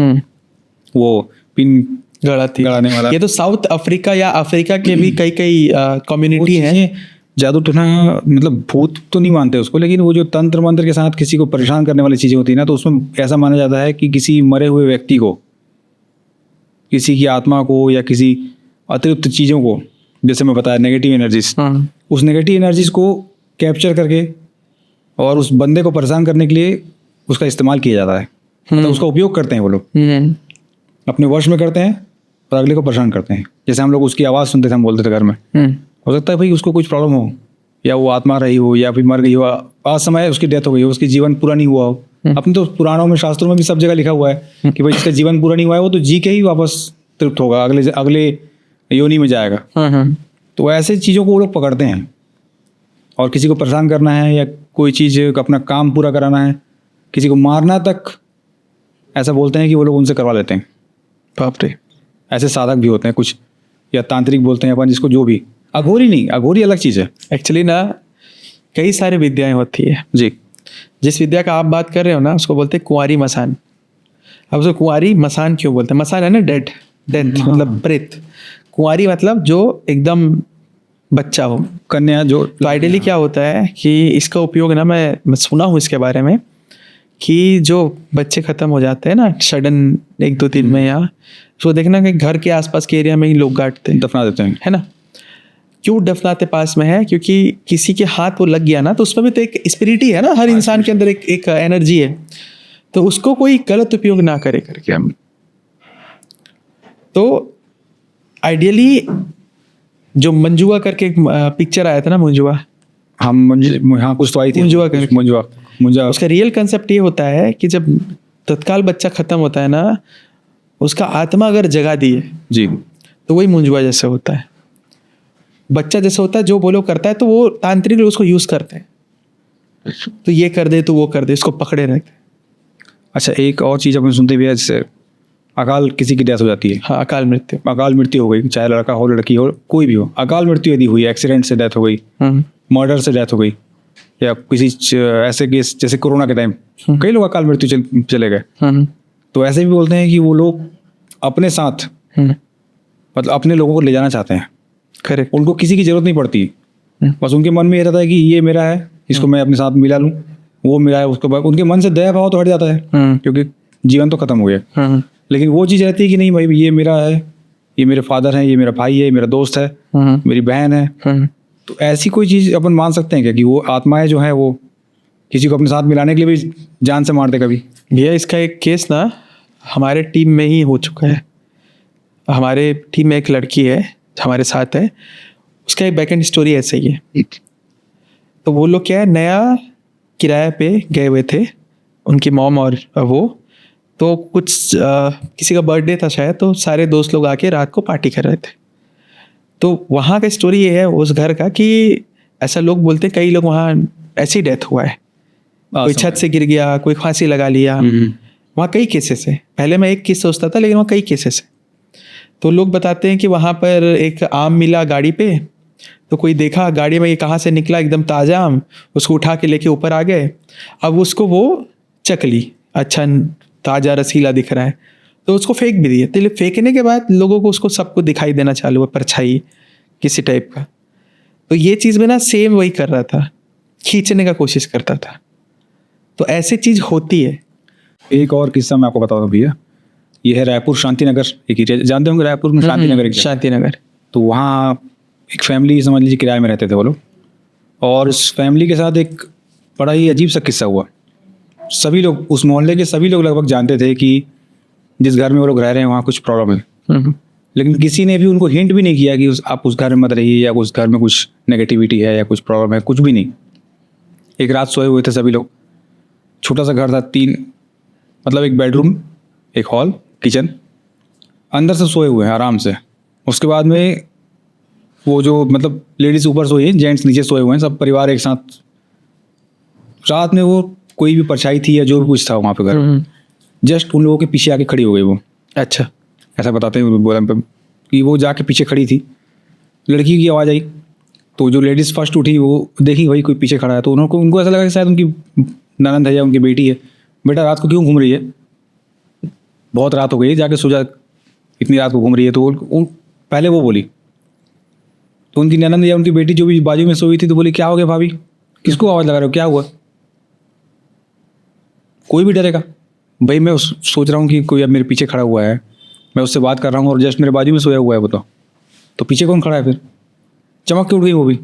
वो पिन गड़ाने वाला। ये तो साउथ अफ्रीका या अफ्रीका के भी कई कम्युनिटी हैं। जादू टोना मतलब भूत तो नहीं मानते उसको, लेकिन वो जो तंत्र मंत्र के साथ किसी को परेशान करने वाली चीज़ें होती है ना, तो उसमें ऐसा माना जाता है कि किसी मरे हुए व्यक्ति को, किसी की आत्मा को या किसी अतिरिक्त चीज़ों को, जैसे मैं बताया नेगेटिव एनर्जीज, उस नेगेटिव एनर्जीज को कैप्चर करके और उस बंदे को परेशान करने के लिए उसका इस्तेमाल किया जाता है। मतलब उसका उपयोग करते हैं वो लोग, अपने वश में करते हैं और अगले को परेशान करते हैं। जैसे हम लोग उसकी आवाज़ सुनते थे, हम बोलते थे घर में, हो सकता है भाई उसको कुछ प्रॉब्लम हो, या वो आत्मा रही हो, या फिर मर गई हो, आज समय उसकी डेथ हो गई हो, उसकी जीवन पूरा नहीं हुआ हो। अपने तो पुराणों में, शास्त्रों में भी सब जगह लिखा हुआ है कि भाई जिसका जीवन पूरा नहीं हुआ है वो तो जी के ही वापस तृप्त होगा, अगले योनि में जाएगा। तो ऐसे चीज़ों को वो लोग पकड़ते हैं, और किसी को परेशान करना है या कोई चीज़ अपना काम पूरा कराना है, किसी को मारना तक, ऐसा बोलते हैं कि वो लोग उनसे करवा लेते हैं। बाप रे। ऐसे साधक भी होते हैं कुछ, या तांत्रिक बोलते हैं अपन जिसको, जो भी। अघोरी नहीं, अघोरी अलग चीज़ है। एक्चुअली ना कई सारी विद्याएं होती है जी। जिस विद्या का आप बात कर रहे हो ना, उसको बोलते हैं कुंवारी मसान। अब उसको कुंवारी मसान क्यों बोलते हैं? मसान है ना डेथ मतलब प्रेत। कुंवारी मतलब जो एकदम बच्चा हो, कन्या जो। तो आइडियली क्या होता है कि इसका उपयोग ना, मैं सुना हूँ इसके बारे में, कि जो बच्चे ख़त्म हो जाते हैं ना सडन 1-2 दिन में, या तो देखना कि घर के आसपास के एरिया में ही लोग काटते हैं, दफना देते हैं, है ना। क्यों दफनाते पास में है? क्योंकि किसी के हाथ वो लग गया ना, तो उसमें भी तो एक स्पिरिट ही है ना, हर इंसान के अंदर एक एनर्जी है, तो उसको कोई गलत उपयोग ना करे करके हम। तो आइडियली जो मंजुआ करके एक पिक्चर आया था ना, मंजुआ, हाँ कुछ तो आई थी, मुंजा। उसका रियल कंसेप्ट ये होता है कि जब तत्काल बच्चा खत्म होता है ना, उसका आत्मा अगर जगा दी है जी, तो वही मुंजुआ जैसे होता है, बच्चा जैसे होता है। जो वो लोग करता है तो वो तांत्रिक लोग उसको यूज करते हैं, तो ये कर दे तो वो कर दे, इसको पकड़े रहते हैं। अच्छा, एक और चीज़ अपन सुनते भी है, जैसे अकाल किसी की डेथ हो जाती है। हाँ, अकाल मृत्यु हो गई, चाहे लड़का हो लड़की हो, कोई भी हो, अकाल मृत्यु यदि हुई, एक्सीडेंट से डेथ हो गई, मर्डर से डेथ हो गई, या किसी ऐसे केस जैसे कोरोना के टाइम कई लोग अकाल मृत्यु चले गए, तो ऐसे भी बोलते हैं कि वो लोग अपने साथ मतलब अपने लोगों को ले जाना चाहते हैं। करेक्ट। उनको किसी की जरूरत नहीं पड़ती, बस उनके मन में ये रहता है कि ये मेरा है, इसको मैं अपने साथ मिला लूँ, वो मेरा है, उसको उनके मन से दया भाव तो हट जाता है, क्योंकि जीवन तो खत्म हो गया। लेकिन वो चीज़ रहती है कि नहीं भाई, ये मेरा है, ये मेरे फादर हैं, ये मेरा भाई है, मेरा दोस्त है, मेरी बहन है। तो ऐसी कोई चीज़ अपन मान सकते हैं क्या कि वो आत्माएं जो है वो किसी को अपने साथ मिलाने के लिए भी जान से मारते कभी? भैया, इसका एक केस ना हमारे टीम में ही हो चुका है। हमारे टीम में एक लड़की है, हमारे साथ है, उसका एक बैकएंड स्टोरी ऐसे ही है। तो वो लोग क्या है, नया किराए पे गए हुए थे, उनकी मॉम और वो, तो कुछ किसी का बर्थडे था शायद, तो सारे दोस्त लोग आके रात को पार्टी कर रहे थे। तो वहाँ का स्टोरी ये है उस घर का कि ऐसा लोग बोलते, कई लोग वहाँ ऐसी डेथ हुआ है, कोई छत से गिर गया, कोई फांसी लगा लिया, वहाँ कई केसेस है। पहले मैं एक केस सोचता था, लेकिन वहाँ कई केसेस है। तो लोग बताते हैं कि वहाँ पर एक आम मिला गाड़ी पे, तो कोई देखा गाड़ी में ये कहाँ से निकला, एकदम ताज़ा आम, उसको उठा के लेके ऊपर आ गए। अब उसको वो चख ली, अच्छा ताज़ा रसीला दिख रहा है, तो उसको फेंक भी दिया। तो फेंकने के बाद लोगों को उसको सबको दिखाई देना चालू हुआ, परछाई किसी टाइप का। तो ये चीज़ में ना सेम वही कर रहा था, खींचने का कोशिश करता था। तो ऐसी चीज़ होती है। एक और किस्सा मैं आपको बताता हूँ भैया। ये है रायपुर शांति नगर एक एरिया, जानते होंगे रायपुर में शांति नगर एक जगह। शांति नगर। तो वहाँ एक फैमिली समझ लीजिए किराए में रहते थे वो लोग, और उस फैमिली के साथ एक बड़ा ही अजीब सा किस्सा हुआ। सभी लोग उस मोहल्ले के सभी लोग लगभग जानते थे कि जिस घर में वो लोग रह रहे हैं वहाँ कुछ प्रॉब्लम है, लेकिन किसी ने भी उनको हिंट भी नहीं किया कि आप उस घर में मत रहिए, या उस घर में कुछ नेगेटिविटी है या कुछ प्रॉब्लम है, कुछ भी नहीं। एक रात सोए हुए थे सभी लोग, छोटा सा घर था, 3 मतलब एक बेडरूम, एक हॉल, किचन, अंदर से सोए हुए हैं आराम से। उसके बाद में वो जो मतलब लेडीज़ ऊपर सोई हैं, जेंट्स नीचे सोए हुए हैं, सब परिवार एक साथ। रात में वो कोई भी परछाई थी या जो भी कुछ था वहाँ पे घर, जस्ट उन लोगों के पीछे आके खड़ी हो गई वो। अच्छा। ऐसा बताते हैं बोला कि वो जाके पीछे खड़ी थी, लड़की की आवाज़ आई तो जो लेडीज़ फर्स्ट उठी वो देखी भाई कोई पीछे खड़ा है, तो उनको ऐसा लगा कि शायद उनकी ननद है या उनकी बेटी है। बेटा रात को क्यों घूम रही है, बहुत रात हो गई, जाके सो जा, इतनी रात को घूम रही है। तो पहले वो बोली, तो उनकी ननद या उनकी बेटी जो भी बाजू में सोई थी तो बोली क्या हो गया भाभी, किसको आवाज़ लगा रहे हो, क्या हुआ। कोई भी डरेगा भाई, मैं सोच रहा हूँ कि कोई अब मेरे पीछे खड़ा हुआ है, मैं उससे बात कर रहा हूँ और जस्ट मेरे बाजू में सोया हुआ है वो, तो पीछे कौन खड़ा है फिर। चमक के उठ गई वो भी।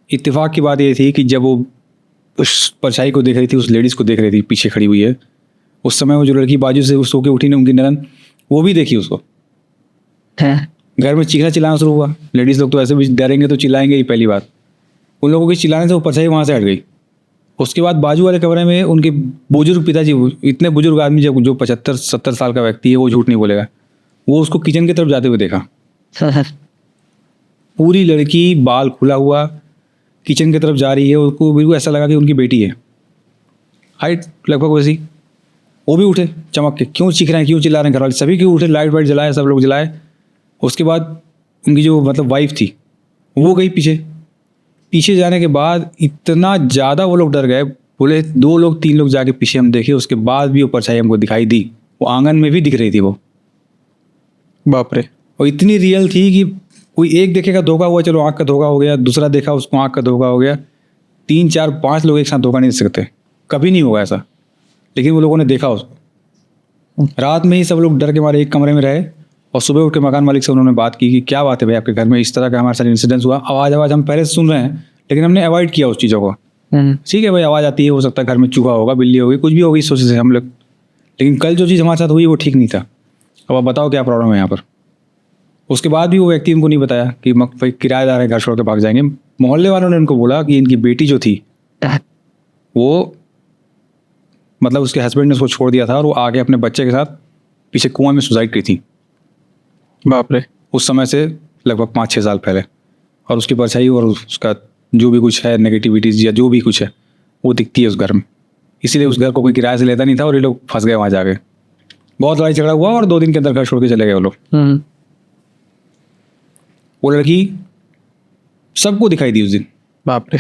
इत्तेफाक की बात ये थी कि जब वो उस परछाई को देख रही थी, उस लेडीज़ को देख रही थी पीछे खड़ी हुई है, उस समय वो जो लड़की बाजू से सो के उठी ने, उनकी ननद, वो भी देखी उसको। घर में चीखना चिल्लाना शुरू हुआ। लेडीज़ लोग तो ऐसे भी डरेंगे तो चिल्लाएंगे ही पहली बात। उन लोगों के चिल्लाने से वो परछाई वहाँ से हट गई। उसके बाद बाजू वाले कमरे में उनके बुजुर्ग पिताजी, इतने बुजुर्ग आदमी जो 75-70 साल का व्यक्ति है, वो झूठ नहीं बोलेगा, वो उसको किचन की तरफ जाते हुए देखा। पूरी लड़की बाल खुला हुआ किचन की तरफ जा रही है, उसको बिल्कुल ऐसा लगा कि उनकी बेटी है, हाइट लगभग वैसी। वो भी उठे चमक के, क्यों चीख रहे हैं, क्यों चिल्ला रहे हैं, घर वाले सभी क्यों उठे, लाइट वाइट जलाए, सब लोग जलाए। उसके बाद उनकी जो मतलब वाइफ थी वो गई पीछे जाने के बाद इतना ज़्यादा वो लोग डर गए, बोले 2 लोग 3 लोग जाके पीछे हम देखे, उसके बाद भी वो परछाई हमको दिखाई दी। वो आंगन में भी दिख रही थी वो, बाप रे। और इतनी रियल थी कि कोई एक देखेगा धोखा हुआ, चलो आँख का धोखा हो गया, दूसरा देखा उसको आँख का धोखा हो गया, 3 4 5 लोग एक साथ धोखा नहीं दे सकते, कभी नहीं होगा ऐसा। लेकिन वो लोगों ने देखा उसको। रात में ही सब लोग डर के मारे एक कमरे में रहे, और सुबह उठ के मकान मालिक से उन्होंने बात की कि क्या बात है भाई, आपके घर में इस तरह का हमारे साथ इंसिडेंस हुआ। आवाज़ हम पहले से सुन रहे हैं, लेकिन हमने अवॉइड किया उस चीज़ों को। ठीक है भाई, आवाज़ आती है, हो सकता है घर में चूहा होगा, बिल्ली होगी, कुछ भी होगी, इस सोचे से हम लोग। लेकिन कल जो चीज़ हमारे साथ हुई वो ठीक नहीं था। अब आप बताओ क्या प्रॉब्लम है यहाँ पर। उसके बाद भी वो व्यक्ति उनको नहीं बताया कि भाई किराएदार है, घर छोड़ के भाग जाएंगे। मोहल्ले वालों ने उनको बोला कि इनकी बेटी जो थी वो मतलब उसके हस्बैंड ने उसको छोड़ दिया था, और वो आगे अपने बच्चे के साथ पीछे कुआं में सुसाइड की थी। बाप रे। उस समय से लगभग 5-6 साल पहले। और उसकी परछाई और उसका जो भी कुछ है नेगेटिविटीज़ या जो भी कुछ है वो दिखती है उस घर में। इसीलिए उस घर को कोई किराए से लेता नहीं था, और ये लोग फंस गए वहाँ जाके। बहुत लड़ाई झगड़ा हुआ और 2 दिन के अंदर घर छोड़ के चले गए वो लोग। वो लड़की सबको दिखाई दी उस दिन। बाप रे।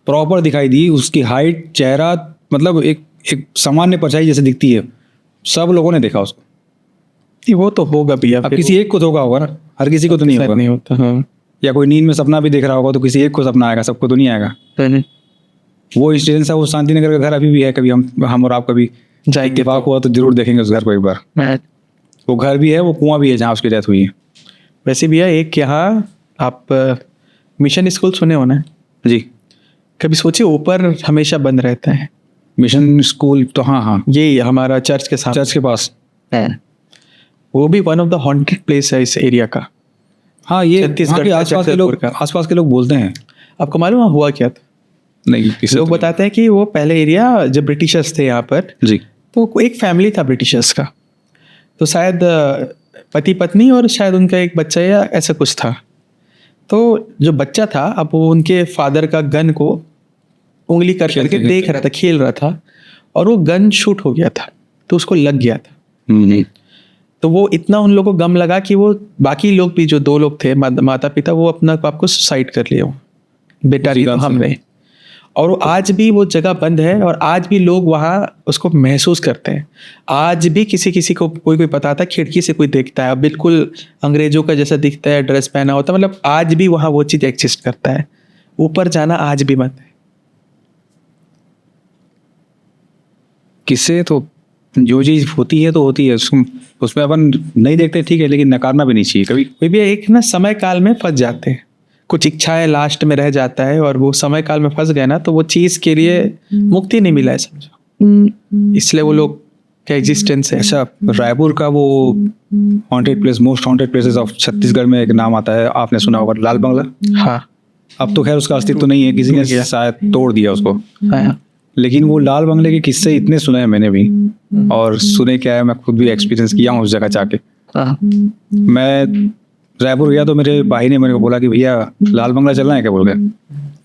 प्रॉपर दिखाई दी, उसकी हाइट, चेहरा, मतलब एक सामान्य परछाई जैसे दिखती है। सब लोगों ने देखा उसको। वो तो होगा भैया। अब किसी एक को धोखा होगा ना, हर किसी को तो नहीं होगा। नहीं होता। हाँ। या कोई नींद में सपना भी देख रहा होगा तो किसी एक को सपना आएगा, सबको तो नहीं आएगा। वो इंसिडेंस है, वो शांति नगर का घर अभी भी है। कभी हम और आप कभी जाएंगे, इत्तेफाक हुआ तो जरूर देखेंगे उस घर को एक बार। वो घर भी है, वो कुआं भी है जहाँ उसकी डेथ हुई है। वैसे भैया एक यहाँ आप मिशन स्कूल सुने हो ना जी। कभी सोचे ऊपर हमेशा बंद रहता है। मिशन स्कूल तो हाँ, ये हमारा चर्च के सामने, चर्च के पास। वो भी one of the haunted place है इस एरिया का। हाँ, ये छत्तीसगढ़ के का, आसपास के लोग बोलते हैं। आपको मालूम है हुआ क्या था? नहीं, लोग बताते हैं कि वो पहले एरिया जब ब्रिटिशर्स थे यहाँ पर जी, तो एक फैमिली था ब्रिटिशर्स का, तो शायद पति पत्नी और शायद उनका एक बच्चा या ऐसा कुछ था। तो जो बच्चा था अब वो उनके फादर का गन को उंगली करके देख रहा था, खेल रहा था, और वो गन शूट हो गया था तो उसको लग गया था। तो वो इतना उन लोगों को गम लगा कि वो बाकी लोग भी जो 2 लोग थे माता पिता, वो अपना आपको सुसाइड कर लिया बेटा तो हमने। और वो आज भी वो जगह बंद है, और आज भी लोग वहाँ उसको महसूस करते हैं। आज भी किसी को कोई बताता है, खिड़की से कोई देखता है, बिल्कुल अंग्रेजों का जैसा दिखता है, ड्रेस पहना होता है, मतलब आज भी वहाँ वो चीज़ एग्जिस्ट करता है। ऊपर जाना आज भी बंद है। किससे तो जो चीज़ होती है तो होती है, उसमें अपन नहीं देखते ठीक है, लेकिन नकारना भी नहीं चाहिए कभी। कोई भी एक ना समय काल में फंस जाते हैं, कुछ इच्छाएं लास्ट में रह जाता है और वो समय काल में फंस गए ना तो वो चीज़ के लिए मुक्ति नहीं मिला है समझो, इसलिए वो लोग का एग्जिस्टेंस है। अच्छा, रायपुर का वो haunted place, most haunted places of Chhattisgarh में एक नाम आता है, आपने सुना होगा, लाल बंगला। हाँ अब तो खैर उसका अस्तित्व नहीं है, किसी ने शायद तोड़ दिया उसको। हाँ लेकिन वो लाल बंगले के किस्से इतने सुने हैं मैंने भी, और सुने क्या है, मैं खुद भी एक्सपीरियंस किया हूँ उस जगह जाके। हाँ मैं रायपुर गया तो मेरे भाई ने मेरे को बोला कि भैया लाल बंगला चलना है क्या, बोल गए।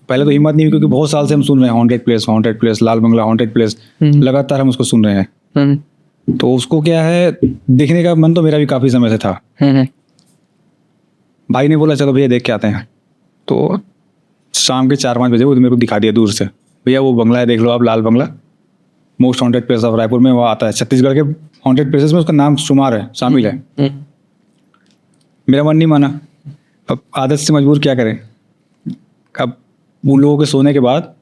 पहले तो हिम्मत नहीं हुई, क्योंकि बहुत साल से हम सुन रहे हैं haunted place Lal Bangla, haunted place, लगातार हम उसको सुन रहे हैं। तो उसको क्या है, देखने का मन तो मेरा भी काफ़ी समय से था। भाई ने बोला चलो भैया देख के आते हैं। तो शाम के 4-5 बजे वो मेरे को दिखा दिया दूर से, भैया वो बंगला है देख लो आप, Lal Bangla, most haunted place of Raipur में वो आता है। छत्तीसगढ़ के हॉन्टेड प्लेसेस में उसका नाम शुमार है, शामिल है। मेरा मन नहीं माना, अब आदत से मजबूर क्या करें। अब उन लोगों के सोने के बाद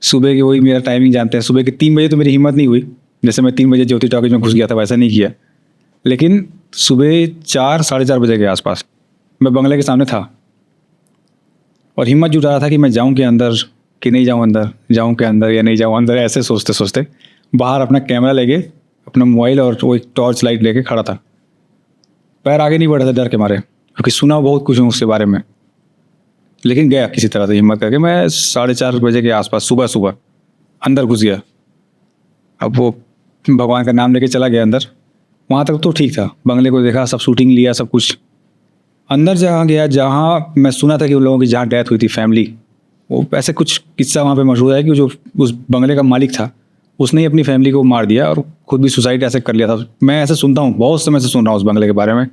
सुबह की, वही मेरा टाइमिंग जानते हैं, सुबह के 3 बजे तो मेरी हिम्मत नहीं हुई, जैसे मैं 3 बजे ज्योति टॉकीज में घुस गया था वैसा नहीं किया, लेकिन सुबह 4-4:30 बजे के आसपास मैं बंगले के सामने था और हिम्मत जुटा रहा था कि मैं जाऊं के अंदर कि नहीं जाऊं अंदर, जाऊं के अंदर या नहीं जाऊं अंदर, ऐसे सोचते सोचते बाहर अपना कैमरा लेके, अपना मोबाइल और वो एक टॉर्च लाइट लेके खड़ा था। पैर आगे नहीं बढ़ रहा था डर के मारे, क्योंकि सुना बहुत कुछ हूँ उसके बारे में, लेकिन गया किसी तरह से हिम्मत करके। मैं 4:30 बजे के आसपास सुबह अंदर घुस गया। अब वो भगवान का नाम लेके चला गया अंदर। वहाँ तक तो ठीक था, बंगले को देखा, सब शूटिंग लिया, सब कुछ। अंदर जहाँ गया, जहाँ मैं सुना था कि उन लोगों की जहाँ डेथ हुई थी फैमिली, वो ऐसे कुछ किस्सा वहाँ पे मशहूर है कि जो उस बंगले का मालिक था उसने ही अपनी फैमिली को मार दिया और खुद भी सुसाइड ऐसे कर लिया था। मैं ऐसे सुनता हूँ, बहुत समय से सुन रहा हूँ उस बंगले के बारे में।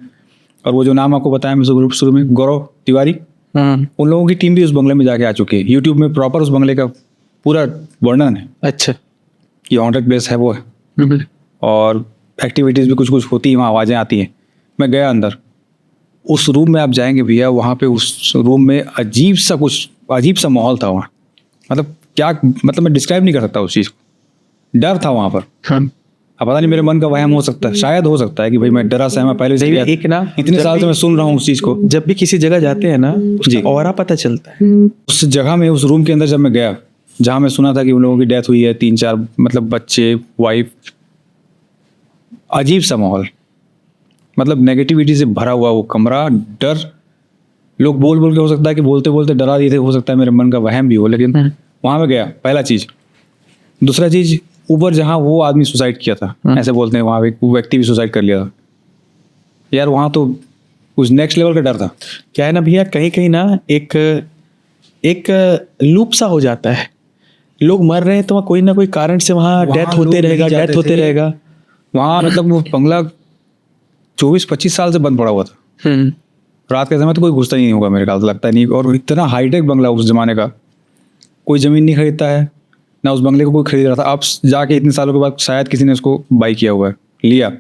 और वो जो नाम आपको बताया मैं शुरू में, गौरव तिवारी, उन लोगों की टीम भी उस बंगले में जाके आ चुकी है। यूट्यूब में प्रॉपर उस बंगले का पूरा वर्णन है। अच्छा, ये हॉन्टेड प्लेस है वो है, और एक्टिविटीज़ भी कुछ कुछ होती है वहाँ, आवाज़ें आती हैं। मैं गया अंदर, उस रूम में आप जाएंगे भैया, वहाँ पे उस रूम में अजीब सा माहौल था वहाँ। मतलब क्या, मतलब मैं डिस्क्राइब नहीं कर सकता उस चीज़ को। डर था वहाँ पर। अब पता नहीं मेरे मन का वहम हो सकता है, शायद हो सकता है कि भाई मैं डरा सा, मैं पहले से एक ना इतने साल से मैं सुन रहा हूँ उस चीज़ को। जब भी किसी जगह जाते हैं ना, जी, ऑरा पता चलता है। उस जगह में, उस रूम के अंदर जब मैं गया, जहाँ मैं सुना था कि उन लोगों की डेथ हुई है, 3-4 मतलब बच्चे, वाइफ, अजीब सा माहौल, मतलब नेगेटिविटी से भरा हुआ वो कमरा, डर। लोग बोल बोल के, हो सकता है कि बोलते बोलते डरा दिए थे, हो सकता है मेरे मन का वहम भी हो, लेकिन वहाँ मैं गया, पहला चीज़। दूसरा चीज़, ऊपर जहाँ वो आदमी सुसाइड किया था, ऐसे बोलते हैं, वहाँ एक व्यक्ति भी सुसाइड कर लिया था यार। वहाँ तो उस नेक्स्ट लेवल का डर था। क्या है ना भैया, कहीं कहीं ना एक लूप सा हो जाता है। लोग मर रहे हैं तो कोई ना कोई कारण से वहाँ डेथ होते रहेगा। वहाँ मतलब वो बंगला 24-25 साल से बंद पड़ा हुआ था। रात के समय तो कोई घुसता ही नहीं होगा मेरे ख्याल से, लगता नहीं। और इतना हाईटेक बंगला उस जमाने का, कोई ज़मीन नहीं खरीदता है ना, उस बंगले को कोई खरीद रहा था। अब जाके इतने सालों के बाद शायद किसी ने उसको बाई किया हुआ है, लिया,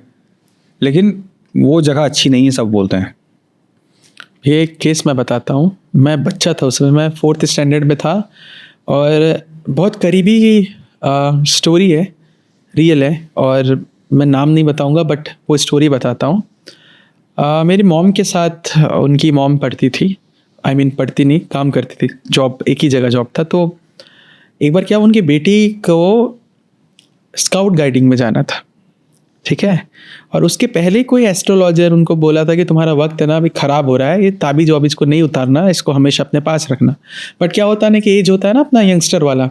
लेकिन वो जगह अच्छी नहीं है, सब बोलते हैं। ये एक केस मैं बताता हूँ। मैं बच्चा था उस समय, मैं 4th स्टैंडर्ड में था, और बहुत करीबी स्टोरी है, रियल है, और मैं नाम नहीं बताऊँगा, बट वो स्टोरी बताता हूँ। मेरी मॉम के साथ, उनकी मॉम पढ़ती थी, पढ़ती नहीं, काम करती थी, जॉब, एक ही जगह जॉब था। तो एक बार क्या, उनकी बेटी को स्काउट गाइडिंग में जाना था, ठीक है। और उसके पहले कोई एस्ट्रोलॉजर उनको बोला था कि तुम्हारा वक्त है ना अभी ख़राब हो रहा है, ये ताबीज़ वाबीज़ को नहीं उतारना, इसको हमेशा अपने पास रखना। बट क्या होता है ना कि एज होता है ना अपना यंगस्टर वाला,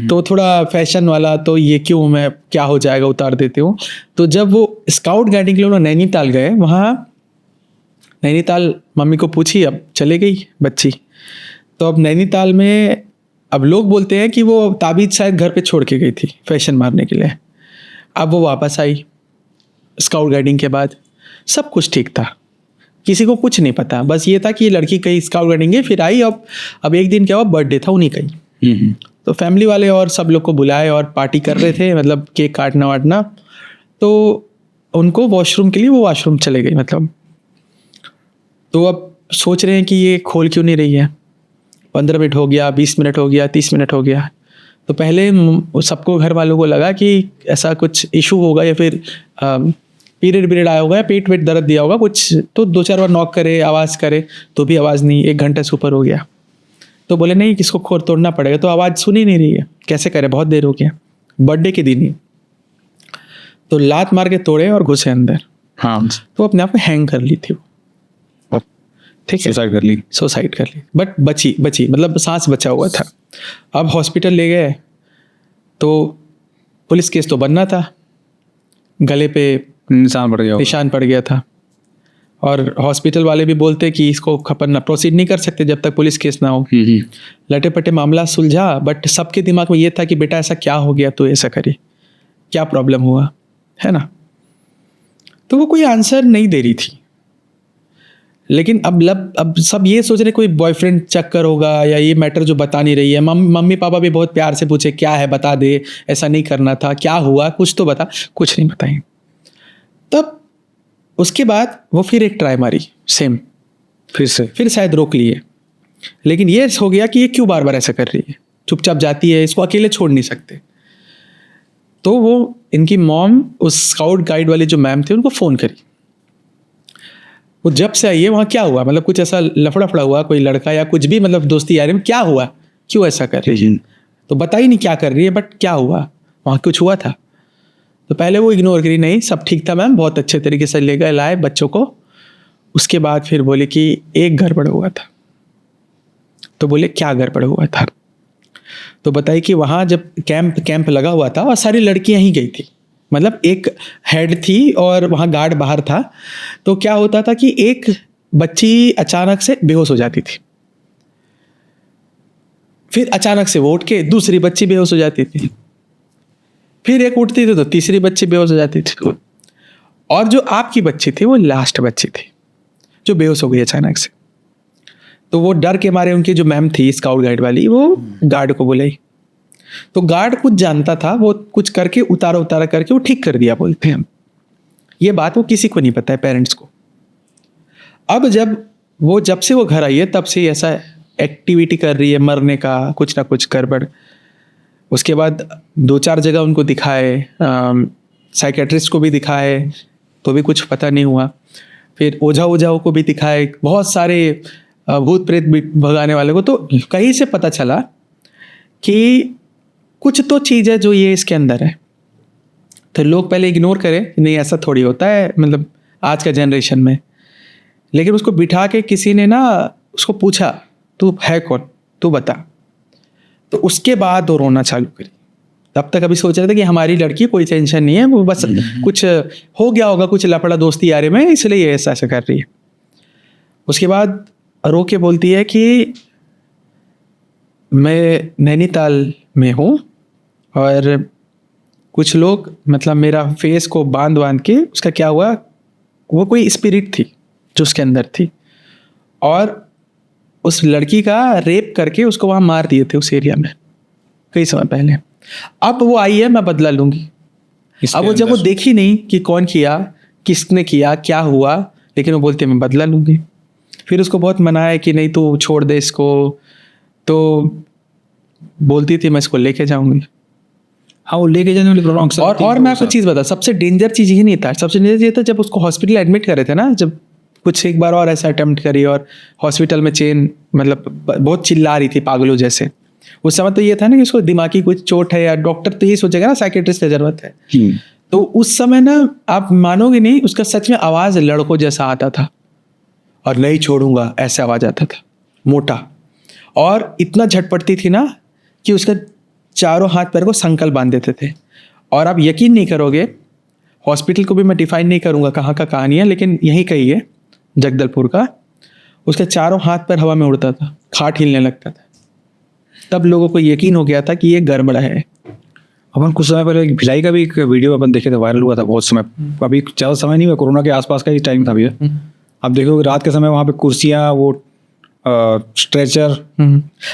तो थोड़ा फैशन वाला, तो ये क्यों, मैं क्या हो जाएगा, उतार देती हूँ। तो जब वो स्काउट गाइडिंग के लिए नैनीताल गए, वहाँ नैनीताल मम्मी को पूछी, अब चले गई बच्ची। तो अब नैनीताल में, अब लोग बोलते हैं कि वो ताबीज़ शायद घर पे छोड़ के गई थी फैशन मारने के लिए। अब वो वापस आई स्काउट गाइडिंग के बाद, सब कुछ ठीक था, किसी को कुछ नहीं पता, बस ये था कि ये लड़की कहीं स्काउट गाइडिंग गई, फिर आई। अब एक दिन क्या हुआ, बर्थडे था उन्हीं का ही। तो फैमिली वाले और सब लोग को बुलाए और पार्टी कर रहे थे, मतलब केक काटना वाटना। तो उनको वॉशरूम के लिए वो वॉशरूम चले गए, मतलब। तो अब सोच रहे हैं कि ये खोल क्यों नहीं रही है। 15 मिनट हो गया, 20 मिनट हो गया, 30 मिनट हो गया, तो पहले सबको घर वालों को लगा कि ऐसा कुछ इशू होगा या फिर पीरियड आया होगा या पेट वेट दर्द दिया होगा कुछ, तो 2-4 बार नॉक करे, आवाज़ करे तो भी आवाज़ नहीं, 1 घंटे से ऊपर हो गया। तो बोले नहीं, किसको खोर तोड़ना पड़ेगा, तो आवाज़ सुन ही नहीं रही है, कैसे करे, बहुत देर हो गया, बर्थडे के दिन ही। तो लात मार के तोड़े और घुसे अंदर। हाँ, तो अपने आप में हैंग कर ली थी वो, ठीक है, सुसाइड कर ली, बट बची मतलब सांस बचा हुआ था। अब हॉस्पिटल ले गए तो पुलिस केस तो बनना था, गले पे निशान पड़ गया था, और हॉस्पिटल वाले भी बोलते कि इसको अपन ना प्रोसीड नहीं कर सकते जब तक पुलिस केस ना हो। लटे पटे मामला सुलझा, बट सबके दिमाग में ये था कि बेटा ऐसा क्या हो गया, तो ऐसा करे, क्या प्रॉब्लम हुआ, है ना। तो वो कोई आंसर नहीं दे रही थी, लेकिन अब सब ये सोच रहे कोई बॉयफ्रेंड चक्कर होगा या ये मैटर जो बता नहीं रही है। मम्मी पापा भी बहुत प्यार से पूछे क्या है, बता दे, ऐसा नहीं करना था, क्या हुआ, कुछ तो बता, कुछ नहीं बताई। तब उसके बाद वो फिर एक ट्राई मारी सेम, फिर शायद रोक लिए, लेकिन ये हो गया कि ये क्यों बार बार ऐसा कर रही है, चुपचाप जाती है, इसको अकेले छोड़ नहीं सकते। तो वो इनकी मॉम उस स्काउट गाइड वाली जो मैम थे उनको फ़ोन करी, वो जब से आई है वहाँ क्या हुआ, मतलब कुछ ऐसा लफड़ा हुआ, कोई लड़का या कुछ भी, मतलब दोस्ती यारी में क्या हुआ, क्यों ऐसा कर रही है, तो बता ही नहीं क्या कर रही है, बट क्या हुआ, वहाँ कुछ हुआ था। तो पहले वो इग्नोर करी, नहीं सब ठीक था मैम, बहुत अच्छे तरीके से ले गए, लाए बच्चों को। उसके बाद फिर बोले कि एक गड़बड़ हुआ था। तो बोले क्या गड़बड़ हुआ था, तो बताइए कि वहाँ जब कैंप लगा हुआ था और सारी लड़कियाँ ही गई थी, मतलब एक हेड थी और वहाँ गार्ड बाहर था। तो क्या होता था कि एक बच्ची अचानक से बेहोश हो जाती थी, फिर अचानक से वो उठ के दूसरी बच्ची बेहोश हो जाती थी, फिर एक उठती थी तो तीसरी बच्ची बेहोश हो जाती थी, और जो आपकी बच्ची थी वो लास्ट बच्ची थी जो बेहोश हो गई अचानक से। तो वो डर के मारे, उनकी जो मैम थी स्काउट गाइड वाली, वो गार्ड को बुलाई। तो गार्ड कुछ जानता था, वो कुछ करके उतारा करके वो ठीक कर दिया, बोलते हैं। ये बात वो किसी को नहीं पता है, पेरेंट्स को। अब जब से वो घर आई है तब से ऐसा एक्टिविटी कर रही है, मरने का कुछ ना कुछ गड़बड़। उसके बाद 2-4 जगह उनको दिखाए, साइकेट्रिस्ट को भी दिखाए, तो भी कुछ पता नहीं हुआ। फिर ओझाओं को भी दिखाए, बहुत सारे भूत प्रेत भगाने वाले को, तो कहीं से पता चला कि कुछ तो चीज़ है जो ये इसके अंदर है। तो लोग पहले इग्नोर करें, नहीं ऐसा थोड़ी होता है, मतलब आज का जनरेशन में। लेकिन उसको बिठा के किसी ने ना उसको पूछा, तू है कौन, तू बता। तो उसके बाद वो रोना चालू करी। तब तक अभी सोच रहे थे कि हमारी लड़की, कोई टेंशन नहीं है, वो बस कुछ हो गया होगा, कुछ लफड़ा दोस्ती यारी में, इसलिए ये ऐसा कर रही है। उसके बाद रो के बोलती है कि मैं नैनीताल में हूँ और कुछ लोग, मतलब मेरा फेस को बांध के, उसका क्या हुआ, वो कोई स्पिरिट थी जो उसके अंदर थी, और उस लड़की का रेप करके उसको वहाँ मार दिए थे उस एरिया में कई समय पहले। अब वो आई है, मैं बदला लूँगी। अब वो जब वो देखी नहीं कि कौन किया, किसने किया, क्या हुआ, लेकिन वो बोलती है मैं बदला लूँगी। फिर उसको बहुत मनाया कि नहीं तू छोड़ दे इसको, तो बोलती थी मैं इसको लेके जाऊँगी। हाँ, वो लेके जाने वाली और मैं आपको चीज़ बता, सबसे डेंजर चीज़ ही नहीं था, सबसे डेंजर ये था जब उसको हॉस्पिटल एडमिट करे थे ना, जब कुछ एक बार और ऐसा अटेम्प्ट करी और हॉस्पिटल में चेन, मतलब बहुत चिल्ला रही थी पागलों जैसे। उस समय तो ये था ना कि उसको दिमागी कुछ चोट है, या डॉक्टर तो ये सोचेगा ना साइकेट्रिस्ट की जरूरत है। तो उस समय ना आप मानोगे नहीं, उसका सच में आवाज़ लड़कों जैसा आता था, और नहीं छोड़ूंगा ऐसे आवाज़ आता था, मोटा, और इतना झटपटती थी ना कि उसका चारों हाथ पैर को संकल बांध देते थे। और आप यकीन नहीं करोगे, हॉस्पिटल को भी मैं डिफाइन नहीं करूँगा कहाँ का कहानी है, लेकिन यही कही है जगदलपुर का। उसके चारों हाथ पैर हवा में उड़ता था, खाट हिलने लगता था। तब लोगों को यकीन हो गया था कि ये गड़बड़ है। अपन कुछ समय पहले भिलाई का भी एक वीडियो अपन देखे थे, वायरल हुआ था बहुत समय, अभी ज़्यादा समय नहीं हुआ, कोरोना के आसपास का ही टाइम था भैया। अब देखो रात के समय वहाँ पे कुर्सियाँ, वो स्ट्रेचर,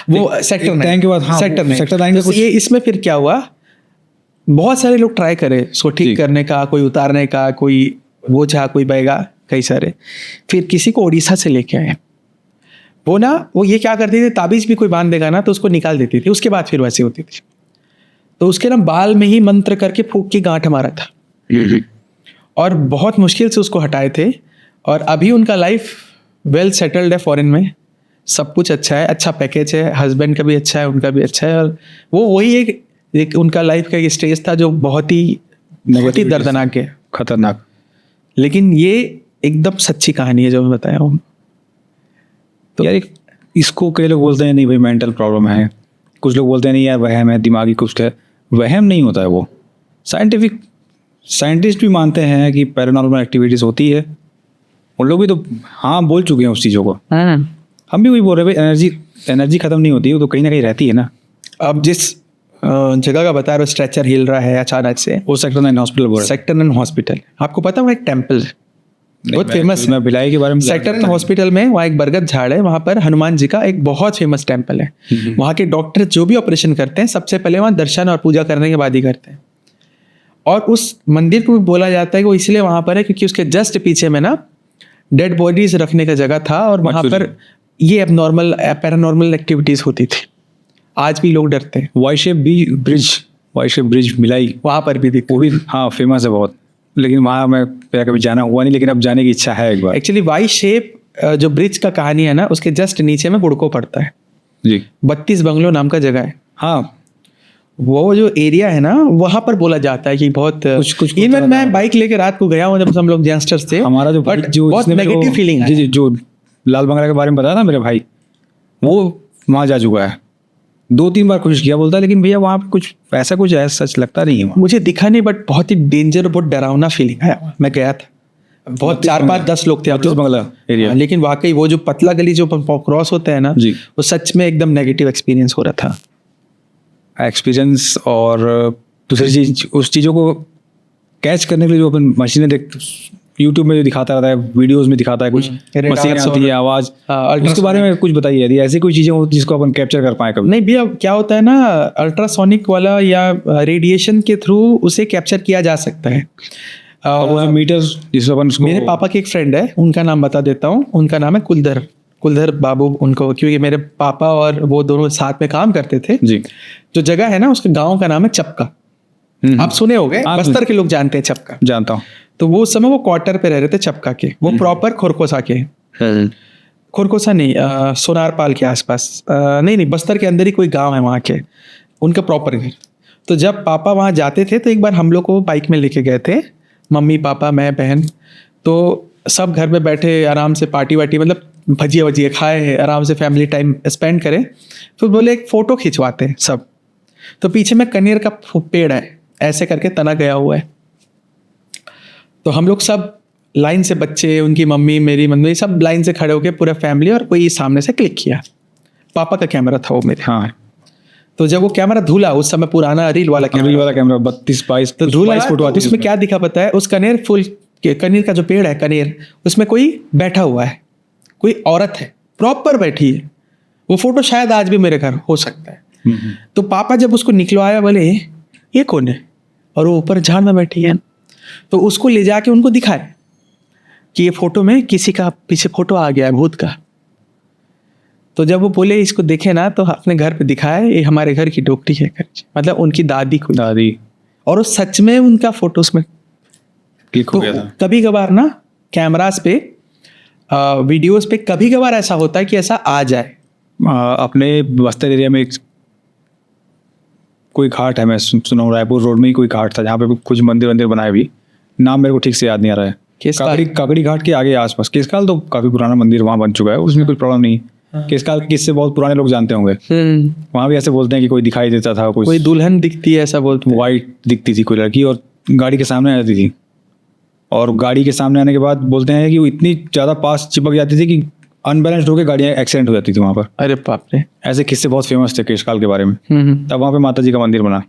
वो सेक्टर 9 के बाद, हाँ, सेक्टर 9 का कुछ, ये इसमें फिर क्या हुआ, बहुत सारे लोग ट्राई करे उसको ठीक करने का, कोई उतारने का, कोई वो चाह, कोई बैगा, कई सारे। फिर किसी को उड़ीसा से लेके आए, वो ये क्या करती थी, ताबीज़ भी कोई बांध देगा ना तो उसको निकाल देती थी, उसके बाद फिर वैसी होती थी। तो उसके ना बाल में ही मंत्र करके फूंक के गांठ मारा था और बहुत मुश्किल से उसको हटाए थे। और अभी उनका लाइफ वेल सेटल्ड है फॉरेन में, सब कुछ अच्छा है, अच्छा पैकेज है, हस्बैंड का भी अच्छा है, उनका भी अच्छा है। और वो वही एक उनका लाइफ का एक स्टेज था जो बहुत ही दर्दनाक है, खतरनाक। लेकिन ये एकदम सच्ची कहानी है जो मैं बताया हूँ। तो यार इसको कई लोग बोलते हैं नहीं भाई मेंटल प्रॉब्लम है, कुछ लोग बोलते हैं नहीं यार वहम है, दिमागी कुछ है। वहम नहीं होता है वो, साइंटिस्ट भी मानते हैं कि पैरानॉर्मल एक्टिविटीज़ होती है। उन लोग भी तो हाँ बोल चुके हैं उस चीज़ों को, हम भी वही बोल रहे हैं भाई एनर्जी खत्म नहीं होती, वो तो कहीं ना कहीं रहती है ना। अब जिस जगह का बता रहे हो स्ट्रेचर हिल रहा है अचानक से, वो सेक्टर 9 हॉस्पिटल बोल रहे हैं। सेक्टर 9 हॉस्पिटल, आपको पता है वो एक टेम्पल है बहुत फेमस है। मैं भिलाई के बारे में सेक्टर 9 हॉस्पिटल में वहाँ एक बरगद झाड़ है, वहाँ पर हनुमान जी का एक बहुत फेमस टेम्पल है। वहाँ के डॉक्टर जो भी ऑपरेशन करते हैं सबसे पहले वहाँ दर्शन और पूजा करने के बाद ही करते हैं। और उस मंदिर को भी बोला जाता है कि वो इसलिए वहाँ पर है क्योंकि उसके जस्ट पीछे में ना डेड बॉडीज रखने का जगह था और वहाँ पर ये एबनॉर्मल पैरानॉर्मल एक्टिविटीज होती थी। आज भी लोग डरते हैं। वाई शेप ब्रिज भिलाई, वहाँ पर भी वो भी हाँ फेमस है बहुत, लेकिन वहाँ मैं कभी जाना हुआ नहीं, लेकिन अब जाने की इच्छा है एक बार। एक्चुअली वाई शेप जो ब्रिज का कहानी है ना, उसके जस्ट नीचे में गुड़को पड़ता है जी, 32 बंगलो नाम का जगह है। हाँ वो जो एरिया है ना वहाँ पर बोला जाता है कि बहुत कुछ इवन मैं बाइक लेके रात को गया हूँ जब हम लोग यंगस्टर्स थे, हमारा जो बट जो बहुत नेगेटिव फीलिंग जी जो लाल बंगला के बारे में बताया था मेरे भाई, वो वहाँ जा चुका है 2-3 बार कोशिश किया, बोलता है लेकिन भैया वहाँ पे कुछ ऐसा कुछ है सच लगता नहीं है वहाँ। मुझे दिखा नहीं, बट बहुत ही डेंजर, बहुत डरावना फीलिंग है। मैं गया था, बहुत 4-5-10 लोग थे 32 बंगला एरिया, लेकिन वाकई वो जो पतला गली जो क्रॉस होता है ना जी, वो सच में एकदम नेगेटिव एक्सपीरियंस हो रहा था। एक्सपीरियंस। और दूसरी चीज, उस चीज़ों को कैच करने के लिए जो अपन मशीनें देख यूट्यूब में जो दिखाता रहता है, वीडियोस में दिखाता है, कुछ मशीन आती है, आवाज़, उसके बारे में कुछ बताइए यदि ऐसी कोई चीज़ें होती जिसको अपन कैप्चर कर पाए कभी। नहीं भैया, क्या होता है ना, अल्ट्रासोनिक वाला या रेडिएशन के थ्रू उसे कैप्चर किया जा सकता है। वो है मीटर्स जिसको अपन उसको, मेरे पापा के एक फ्रेंड है, उनका नाम बता देता हूँ, उनका नाम है कुलधर बाबू उनको, क्योंकि मेरे पापा और वो दोनों साथ में काम करते थे जी। जो जगह है ना उसके गांव का नाम है चपका, आप सुने होंगे, बस्तर के लोग जानते हैं चपका, जानता हूँ। तो वो उस समय वो क्वार्टर पे रह रहे थे चपका के, वो प्रॉपर खोरकोसा के, खोरकोसा नहीं सोनारपाल के आसपास, नहीं बस्तर के अंदर ही कोई गांव है वहाँ के, उनका प्रॉपर घर। तो जब पापा वहाँ जाते थे तो एक बार हम लोग को बाइक में लेके गए थे, मम्मी पापा मैं बहन, तो सब घर में बैठे आराम से पार्टी वार्टी, मतलब भजिया वजिया खाए, आराम से फैमिली टाइम स्पेंड करें। फिर बोले एक फ़ोटो खिंचवाते हैं सब, तो पीछे में कनेर का पेड़ है, ऐसे करके तना गया हुआ है। तो हम लोग सब लाइन से, बच्चे, उनकी मम्मी, मेरी मम्मी, सब लाइन से खड़े होके पूरा फैमिली, और कोई सामने से क्लिक किया। पापा का कैमरा था वो मेरे, हाँ। तो जब वो कैमरा धुला, उस समय पुराना रील वाला कैमरा 32-22 तो धुला, फोटो आती है उसमें क्या दिखा पता है, उस कनेर फूल के, कनेर का जो पेड़ है कनेर, उसमें कोई बैठा हुआ है, कोई औरत है प्रॉपर बैठी है। वो फोटो शायद आज भी मेरे घर हो सकता है। तो पापा जब उसको निकलवाया, बोले ये कौन है, और वो ऊपर झाड़ में बैठी है। तो उसको ले जाके उनको दिखाए कि ये फोटो में किसी का पीछे फोटो आ गया है भूत का। तो जब वो बोले इसको देखे ना, तो अपने घर पे दिखाया, ये हमारे घर की डोकरी है, मतलब उनकी दादी को, और वो सच में उनका फोटो उसमें क्लिक हो गया था। कभी कभार ना कैमरास पे, वीडियोस पे कभी कभार ऐसा होता है कि ऐसा आ जाए। अपने बस्तर एरिया में कोई घाट है, मैं सुना हूँ, रायपुर रोड में ही कोई घाट था जहाँ पे कुछ मंदिर बनाए भी, नाम मेरे को ठीक से याद नहीं आ रहा है। काकड़ी घाट के आगे आसपास, केसकाल तो काफी पुराना मंदिर वहाँ बन चुका है, उसमें कोई प्रॉब्लम नहीं। केसकाल किससे बहुत पुराने लोग जानते होंगे, वहाँ भी ऐसे बोलते हैं कि कोई दिखाई देता था, कोई दुल्हन दिखती है, ऐसा बोलते हैं, वाइट दिखती थी कोई लड़की, और गाड़ी के सामने आ जाती थी, और गाड़ी के सामने आने के बाद बोलते हैं कि वो इतनी ज़्यादा पास चिपक जाती थी कि अनबैलेंस्ड होकर गाड़ियाँ एक्सीडेंट हो जाती थी वहाँ पर। अरे बाप रे, ऐसे किस्से बहुत फेमस थे केशकाल के बारे में। तब वहाँ पे माता जी का मंदिर बना।